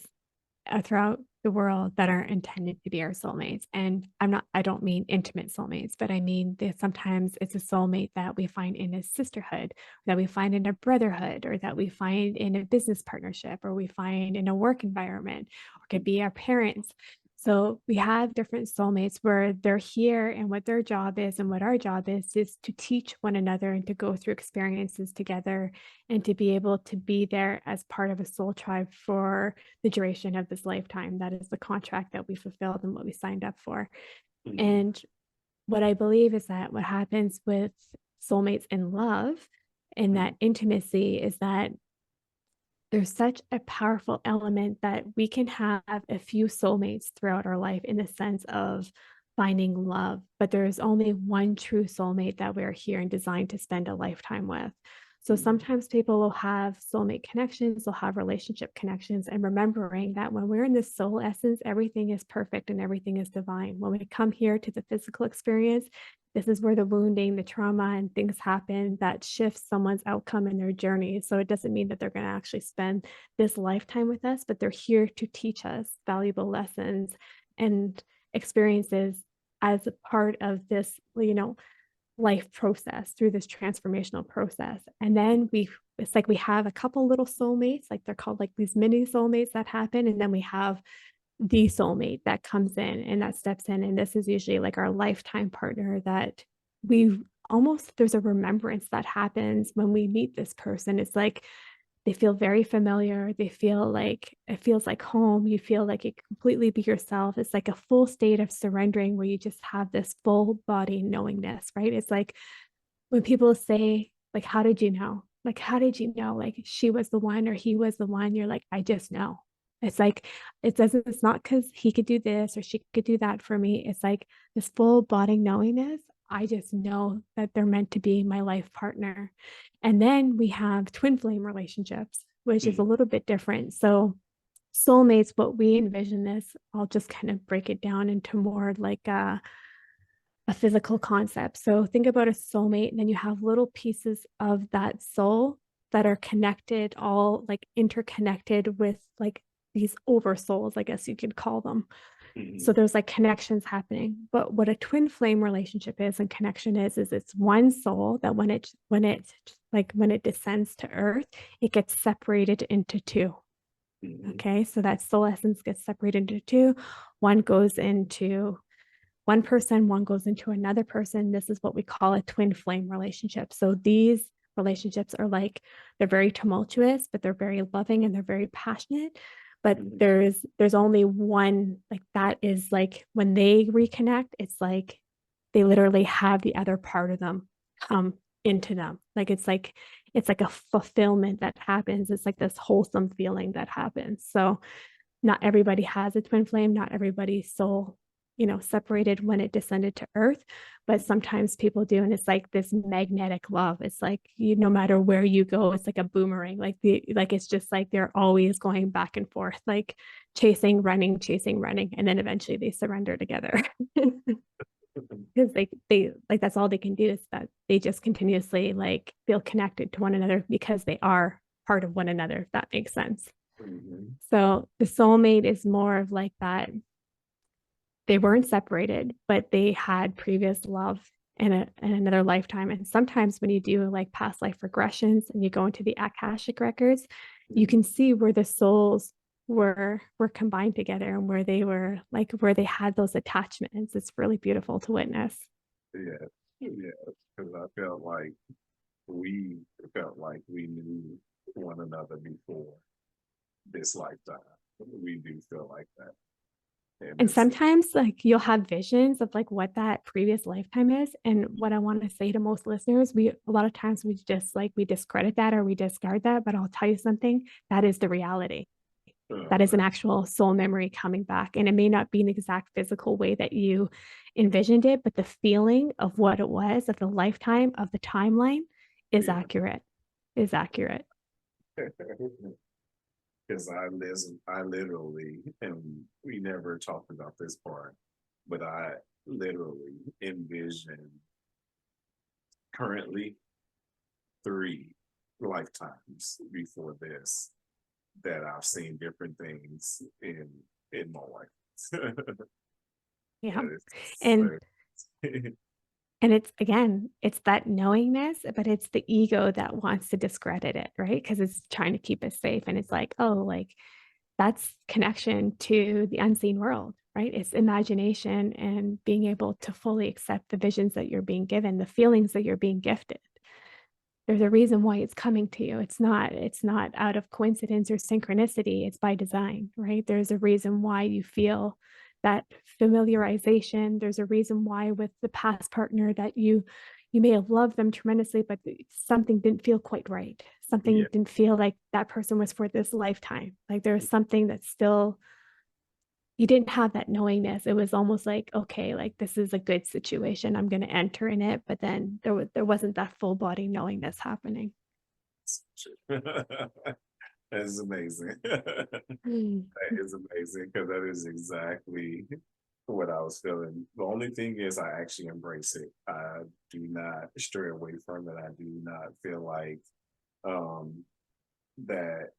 throughout the world that are intended to be our soulmates. And I don't mean intimate soulmates, but I mean that sometimes it's a soulmate that we find in a sisterhood, that we find in a brotherhood, or that we find in a business partnership, or we find in a work environment, or could be our parents. So we have different soulmates where they're here, and what their job is and what our job is to teach one another and to go through experiences together and to be able to be there as part of a soul tribe for the duration of this lifetime. That is the contract that we fulfilled and what we signed up for. Mhm. And what I believe is that what happens with soulmates in love and that intimacy is that there's such a powerful element that we can have a few soulmates throughout our life in the sense of finding love, but there's only one true soulmate that we're here and designed to spend a lifetime with. So sometimes people will have soulmate connections, they'll have relationship connections, and remembering that when we're in this soul essence, everything is perfect and everything is divine. When we come here to the physical experience, this is where the wounding, the trauma, and things happen that shifts someone's outcome in their journey. So it doesn't mean that they're going to actually spend this lifetime with us, but they're here to teach us valuable lessons and experiences as a part of this, life process through this transformational process. And then it's like we have a couple little soulmates, like they're called like these mini soulmates that happen. And then we have the soulmate that comes in and that steps in. And this is usually like our lifetime partner that we almost, there's a remembrance that happens when we meet this person. It's like they feel very familiar. They feel like it feels like home. You feel like you completely be yourself. It's like a full state of surrendering where you just have this full body knowingness, right? It's like when people say, like, how did you know? Like, how did you know? Like, she was the one or he was the one. You're like, I just know. It's like, it's not because he could do this or she could do that for me. It's like this full body knowingness. I just know that they're meant to be my life partner. And then we have twin flame relationships, which is a little bit different. So, soulmates, what we envision this, I'll just kind of break it down into more like a physical concept. So think about a soulmate, and then you have little pieces of that soul that are connected, all like interconnected with like these oversouls, I guess you could call them. So there's like connections happening. But what a twin flame relationship is and connection is it's one soul that when it descends to earth, it gets separated into two. Okay. So that soul essence gets separated into two. One goes into one person, one goes into another person. This is what we call a twin flame relationship. So these relationships are like they're very tumultuous, but they're very loving and they're very passionate. But there's only one, like that is like when they reconnect, it's like they literally have the other part of them come into them. Like it's like a fulfillment that happens. It's like this wholesome feeling that happens. So not everybody has a twin flame, not everybody's soul, separated when it descended to earth, but sometimes people do. And it's like this magnetic love. It's like no matter where you go, it's like a boomerang. Like it's just like they're always going back and forth, like chasing, running, and then eventually they surrender together. Because they like that's all they can do is that they just continuously like feel connected to one another because they are part of one another, if that makes sense. So the soulmate is more of like that. They weren't separated, but they had previous love in another lifetime. And sometimes when you do like past life regressions and you go into the Akashic records, you can see where the souls were combined together and where they were like where they had those attachments. It's really beautiful to witness. Yeah, yeah, because I we felt like we knew one another before this lifetime. We do feel like that. And And it's sometimes like you'll have visions of like what that previous lifetime is. And what I want to say to most listeners, we a lot of times we just like we discredit that or we discard that. But I'll tell you something, that is the reality. That is an actual soul memory coming back. And it may not be an exact physical way that you envisioned it, but the feeling of what it was, of the lifetime, of the timeline is yeah. accurate. Is accurate. Because I literally, and we never talked about this part, but I literally envision currently 3 lifetimes before this that I've seen different things in in my life. Yeah. That is And so And it's again, it's that knowingness, but it's the ego that wants to discredit it, right? Because it's trying to keep us safe. And it's like, oh, like that's connection to the unseen world, right? It's imagination and being able to fully accept the visions that you're being given, the feelings that you're being gifted. There's a reason why it's coming to you. It's not out of coincidence or synchronicity. It's by design, right? There's a reason why you feel that familiarization. There's a reason why with the past partner that you may have loved them tremendously, but something didn't feel quite right. yeah. Something didn't feel like that person was for this lifetime. Like there's something that's still you didn't have that knowingness. It was almost like, okay, like this is a good situation. I'm going to enter in it, but then there wasn't that full body knowingness happening. That is amazing. Mm. That is amazing because that is exactly what I was feeling. The only thing is, I actually embrace it. I do not stray away from it. I do not feel like um, that.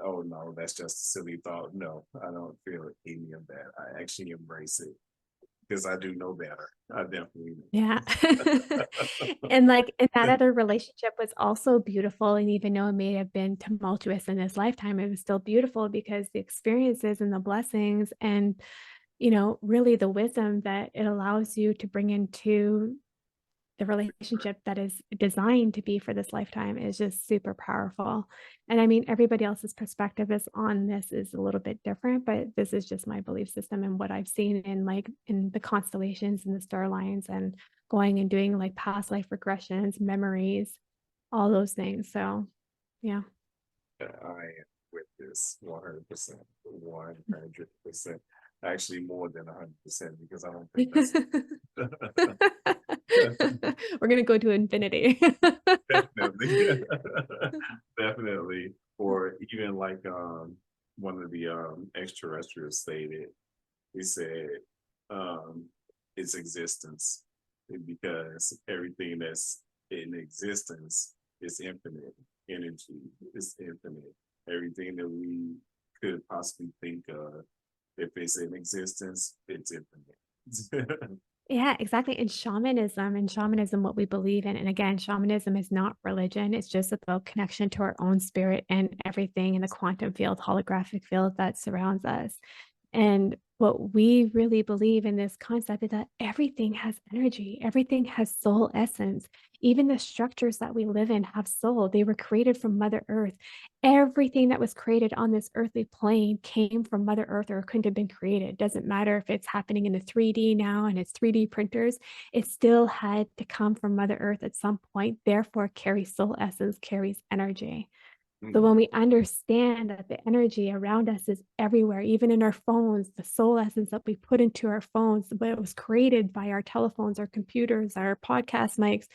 Oh no, that's just a silly thought. No, I don't feel any of that. I actually embrace it because I do know better. I definitely Yeah. know. And like, and that other relationship was also beautiful. And even though it may have been tumultuous in this lifetime, it was still beautiful because the experiences and the blessings and, really the wisdom that it allows you to bring into the relationship that is designed to be for this lifetime is just super powerful. And I mean, everybody else's perspective is on this is a little bit different, but this is just my belief system and what I've seen in like in the constellations and the star lines and going and doing like past life regressions, memories, all those things. So yeah. I am with this 100%, 100%. Actually, more than 100% because I don't think that's We're gonna go to infinity. definitely, definitely. Or even like one of the extraterrestrials stated, he said um its existence because everything that's in existence is infinite. Energy is infinite. Everything that we could possibly think of, if it's in existence, it's infinite. Yeah, exactly. And shamanism, what we believe in. And again, shamanism is not religion. It's just about connection to our own spirit and everything in the quantum field, holographic field that surrounds us. And what we really believe in this concept is that everything has energy, everything has soul essence. Even the structures that we live in have soul. They were created from Mother Earth. Everything that was created on this earthly plane came from Mother Earth or couldn't have been created. Doesn't matter if it's happening in the 3D now and it's 3D printers, it still had to come from Mother Earth at some point, therefore carries soul essence, carries energy. So when we understand that the energy around us is everywhere, even in our phones, the soul essence that we put into our phones, but it was created by our telephones, our computers, our podcast mics,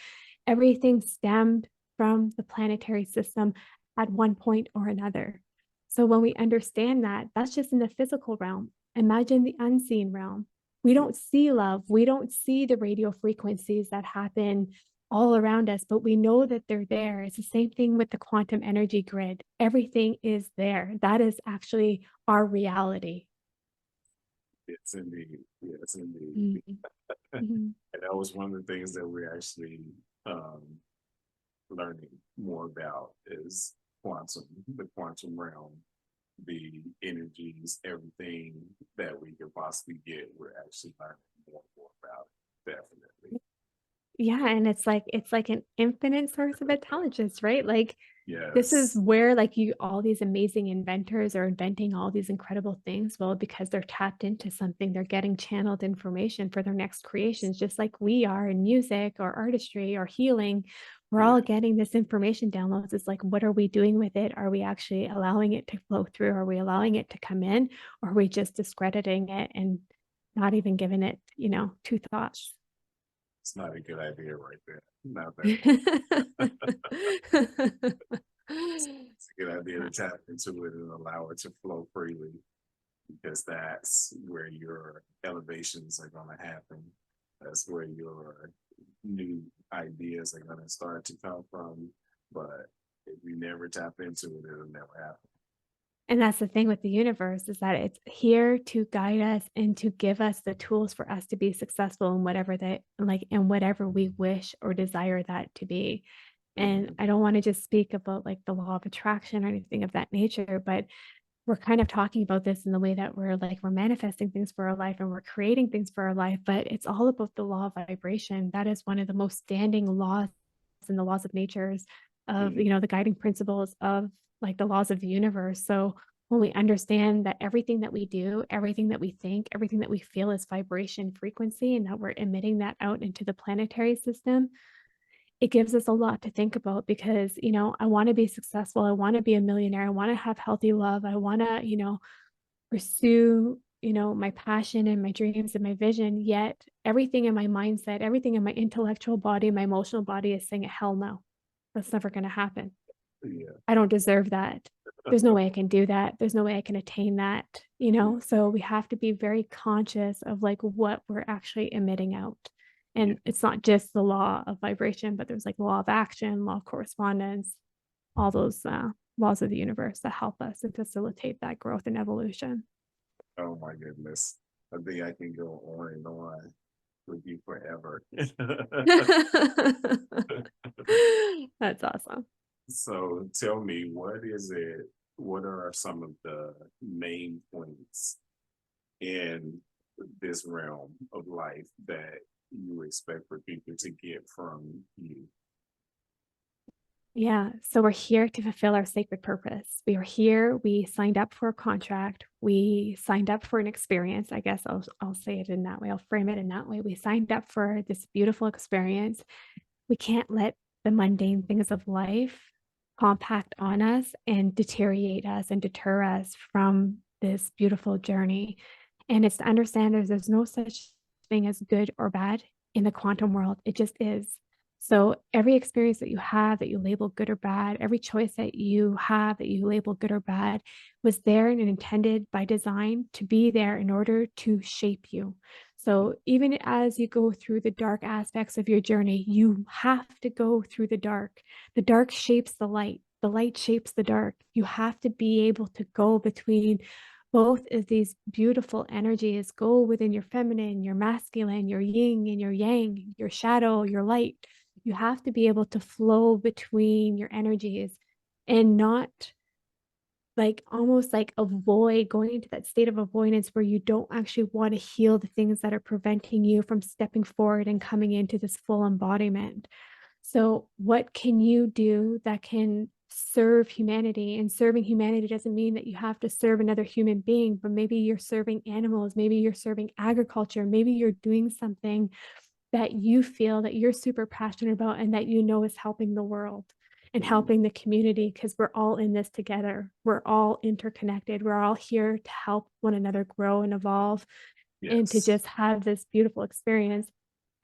everything stemmed from the planetary system at one point or another. So when we understand that, that's just in the physical realm. Imagine the unseen realm. We don't see love. We don't see the radio frequencies that happen all around us, but we know that they're there. It's the same thing with the quantum energy grid. Everything is there. That is actually our reality. Yes, indeed. Yes, indeed. Mhm. Mhm. And that was one of the things that we're actually um, learning more about is quantum, the quantum realm, the energies, everything that we could possibly get. We're actually learning more and more about it, definitely. Yeah, and it's like an infinite source of intelligence, right? Like this is Yes. where like you all these amazing inventors are inventing all these incredible things. Well, because they're tapped into something, they're getting channeled information for their next creations, just like we are in music or artistry or healing. We're Yeah. all getting this information downloads. It's like, what are we doing with it? Are we actually allowing it to flow through? Are we allowing it to come in? Or are we just discrediting it and not even giving it, two thoughts? It's not a good idea right there. Not that Yeah. it's a good idea to tap into it and allow it to flow freely because that's where your elevations are going to happen. That's where your new ideas are going to start to come from. But if you never tap into it, it'll never happen. And that's the thing with the universe is that it's here to guide us and to give us the tools for us to be successful in whatever that like in whatever we wish or desire that to be. And Mhm. I don't want to just speak about like the law of attraction or anything of that nature, but we're kind of talking about this in the way that we're manifesting things for our life and we're creating things for our life, but it's all about the law of vibration. That is one of the most standing laws in the laws of natures of, Mhm. the guiding principles of like the laws of the universe. So when we understand that everything that we do, everything that we think, everything that we feel is vibration frequency, and that we're emitting that out into the planetary system, it gives us a lot to think about because, I want to be successful. I want to be a millionaire. I want to have healthy love. I want to, pursue, my passion and my dreams and my vision. Yet everything in my mindset, everything in my intellectual body, my emotional body is saying, hell no, that's never going to happen. Yeah. I don't deserve that. There's no way I can do that. There's no way I can attain that. So we have to be very conscious of like what we're actually emitting out. Yeah. And it's not just the law of vibration, but there's like law of action, law of correspondence, all those laws of the universe that help us and facilitate that growth and evolution. Oh my goodness. I think I can go on and on with you forever. That's awesome. So tell me, what are some of the main points in this realm of life that you expect for people to get from you? Yeah, so we're here to fulfill our sacred purpose. We are here, we signed up for a contract, we signed up for an experience. I guess I'll say it in that way. I'll frame it in that way. We signed up for this beautiful experience. We can't let the mundane things of life compact on us and deteriorate us and deter us from this beautiful journey. And it's to understand there's no such thing as good or bad in the quantum world. It just is. So every experience that you label good or bad, every choice that you have that you label good or bad was there and intended by design to be there in order to shape you. So even as you go through the dark aspects of your journey, you have to go through the dark. The dark shapes the light. The light shapes the dark. You have to be able to go between both of these beautiful energies, go within your feminine, your masculine, your yin and your yang, your shadow, your light. You have to be able to flow between your energies and not like almost like avoid going into that state of avoidance where you don't actually want to heal the things that are preventing you from stepping forward and coming into this full embodiment. So, what can you do that can serve humanity? And serving humanity doesn't mean that you have to serve another human being, but maybe you're serving animals, maybe you're serving agriculture, maybe you're doing something that you feel that you're super passionate about and that is helping the world and Mhm. helping the community because we're all in this together. We're all interconnected. We're all here to help one another grow and evolve and to Yes. just have this beautiful experience,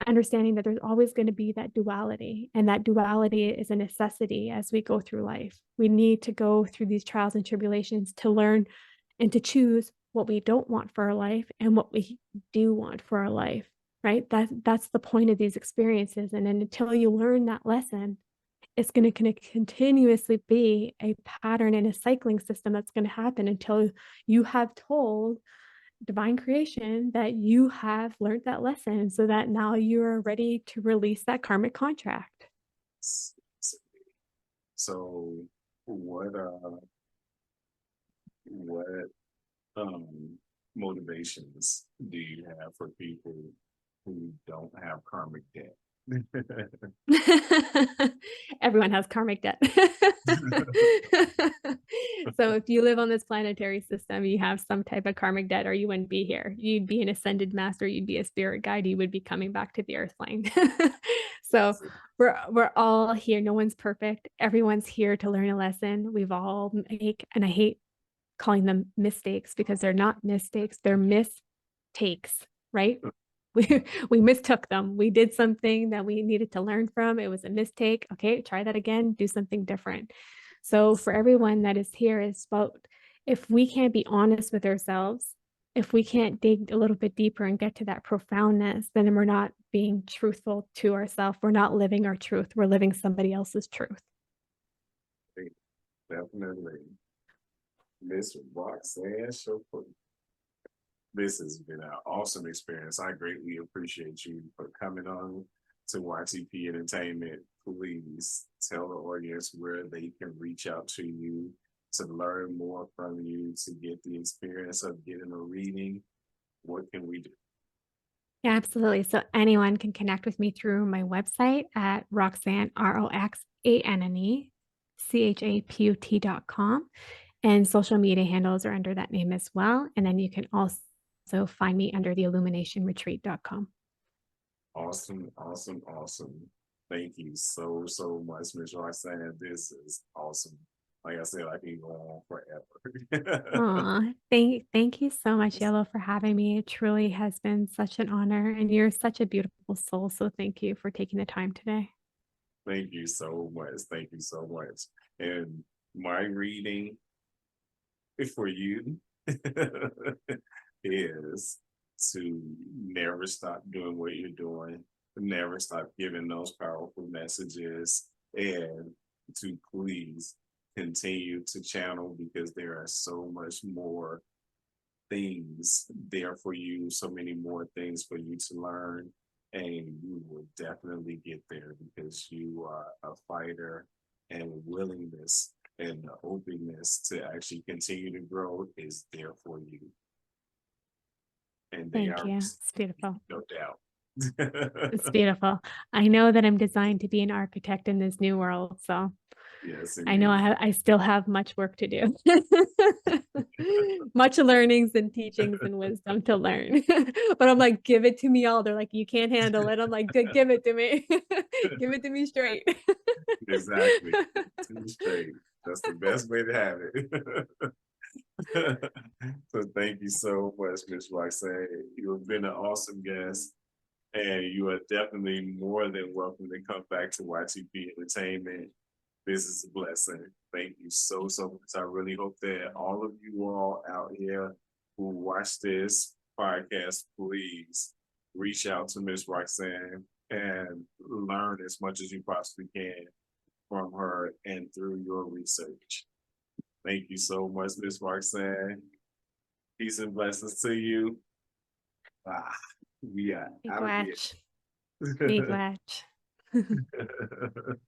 understanding that there's always going to be that duality. And that duality is a necessity as we go through life. We need to go through these trials and tribulations to learn and to choose what we don't want for our life and what we do want for our life, right? That's the point of these experiences. And then until you learn that lesson, it's going to continuously be a pattern and a cycling system that's going to happen until you have told divine creation that you have learned that lesson so that now you are ready to release that karmic contract. So what motivations do you have for people who don't have karmic debt? Everyone has karmic debt. So if you live on this planetary system, you have some type of karmic debt or you wouldn't be here. You'd be an ascended master, you'd be a spirit guide, you would be coming back to the earth plane. So we're all here. No one's perfect. Everyone's here to learn a lesson. We've all make, and I hate calling them mistakes because they're not mistakes, they're mistakes, right? We mistook them. We did something that we needed to learn from. It was a mistake. Okay, try that again, do something different. So for everyone that is here, is about if we can't be honest with ourselves, if we can't dig a little bit deeper and get to that profoundness, then we're not being truthful to ourselves. We're not living our truth. We're living somebody else's truth. Definitely. Miss Roxanne Chaput. This has been an awesome experience. I greatly appreciate you for coming on to YTP Entertainment. Please tell the audience where they can reach out to you to learn more from you, to get the experience of getting a reading. What can we do? Yeah, absolutely. So anyone can connect with me through my website at Roxanne, Roxanne, Chaput.com. And social media handles are under that name as well. And then you can also find me under the illuminationretreat.com. Awesome, awesome, awesome. Thank you so, so much, Miss Roxanne. This is awesome. Like I said, I can go on forever. Aw, thank you so much, Yellow, for having me. It truly has been such an honor, and you're such a beautiful soul. So thank you for taking the time today. Thank you so much. Thank you so much. And my reading for you is to never stop doing what you're doing, never stop giving those powerful messages, and to please continue to channel because there are so much more things there for you, so many more things for you to learn. And you will definitely get there because you are a fighter, and willingness and the openness to actually continue to grow is there for you. And they Thank are, you. It's beautiful. no doubt. It's beautiful. I know that I'm designed to be an architect in this new world, so Yes, I know indeed. I still have much work to do. Much learnings and teachings and wisdom to learn. But I'm like, "Give it to me all." They're like, "You can't handle it." I'm like, Give it to me. Give it to me straight." Exactly. Two straight. That's the best way to have it. So thank you so much, Miss Roxanne. You have been an awesome guest, and you are definitely more than welcome to come back to YTP Entertainment. This is a blessing. Thank you so, so much. I really hope that all of you all out here who watch this podcast, please reach out to Miss Roxanne and learn as much as you possibly can from her and through your research. Thank you so much, Miss Roxanne. Peace and blessings to you. Ah, we are out of Miigwech. here. Miigwech.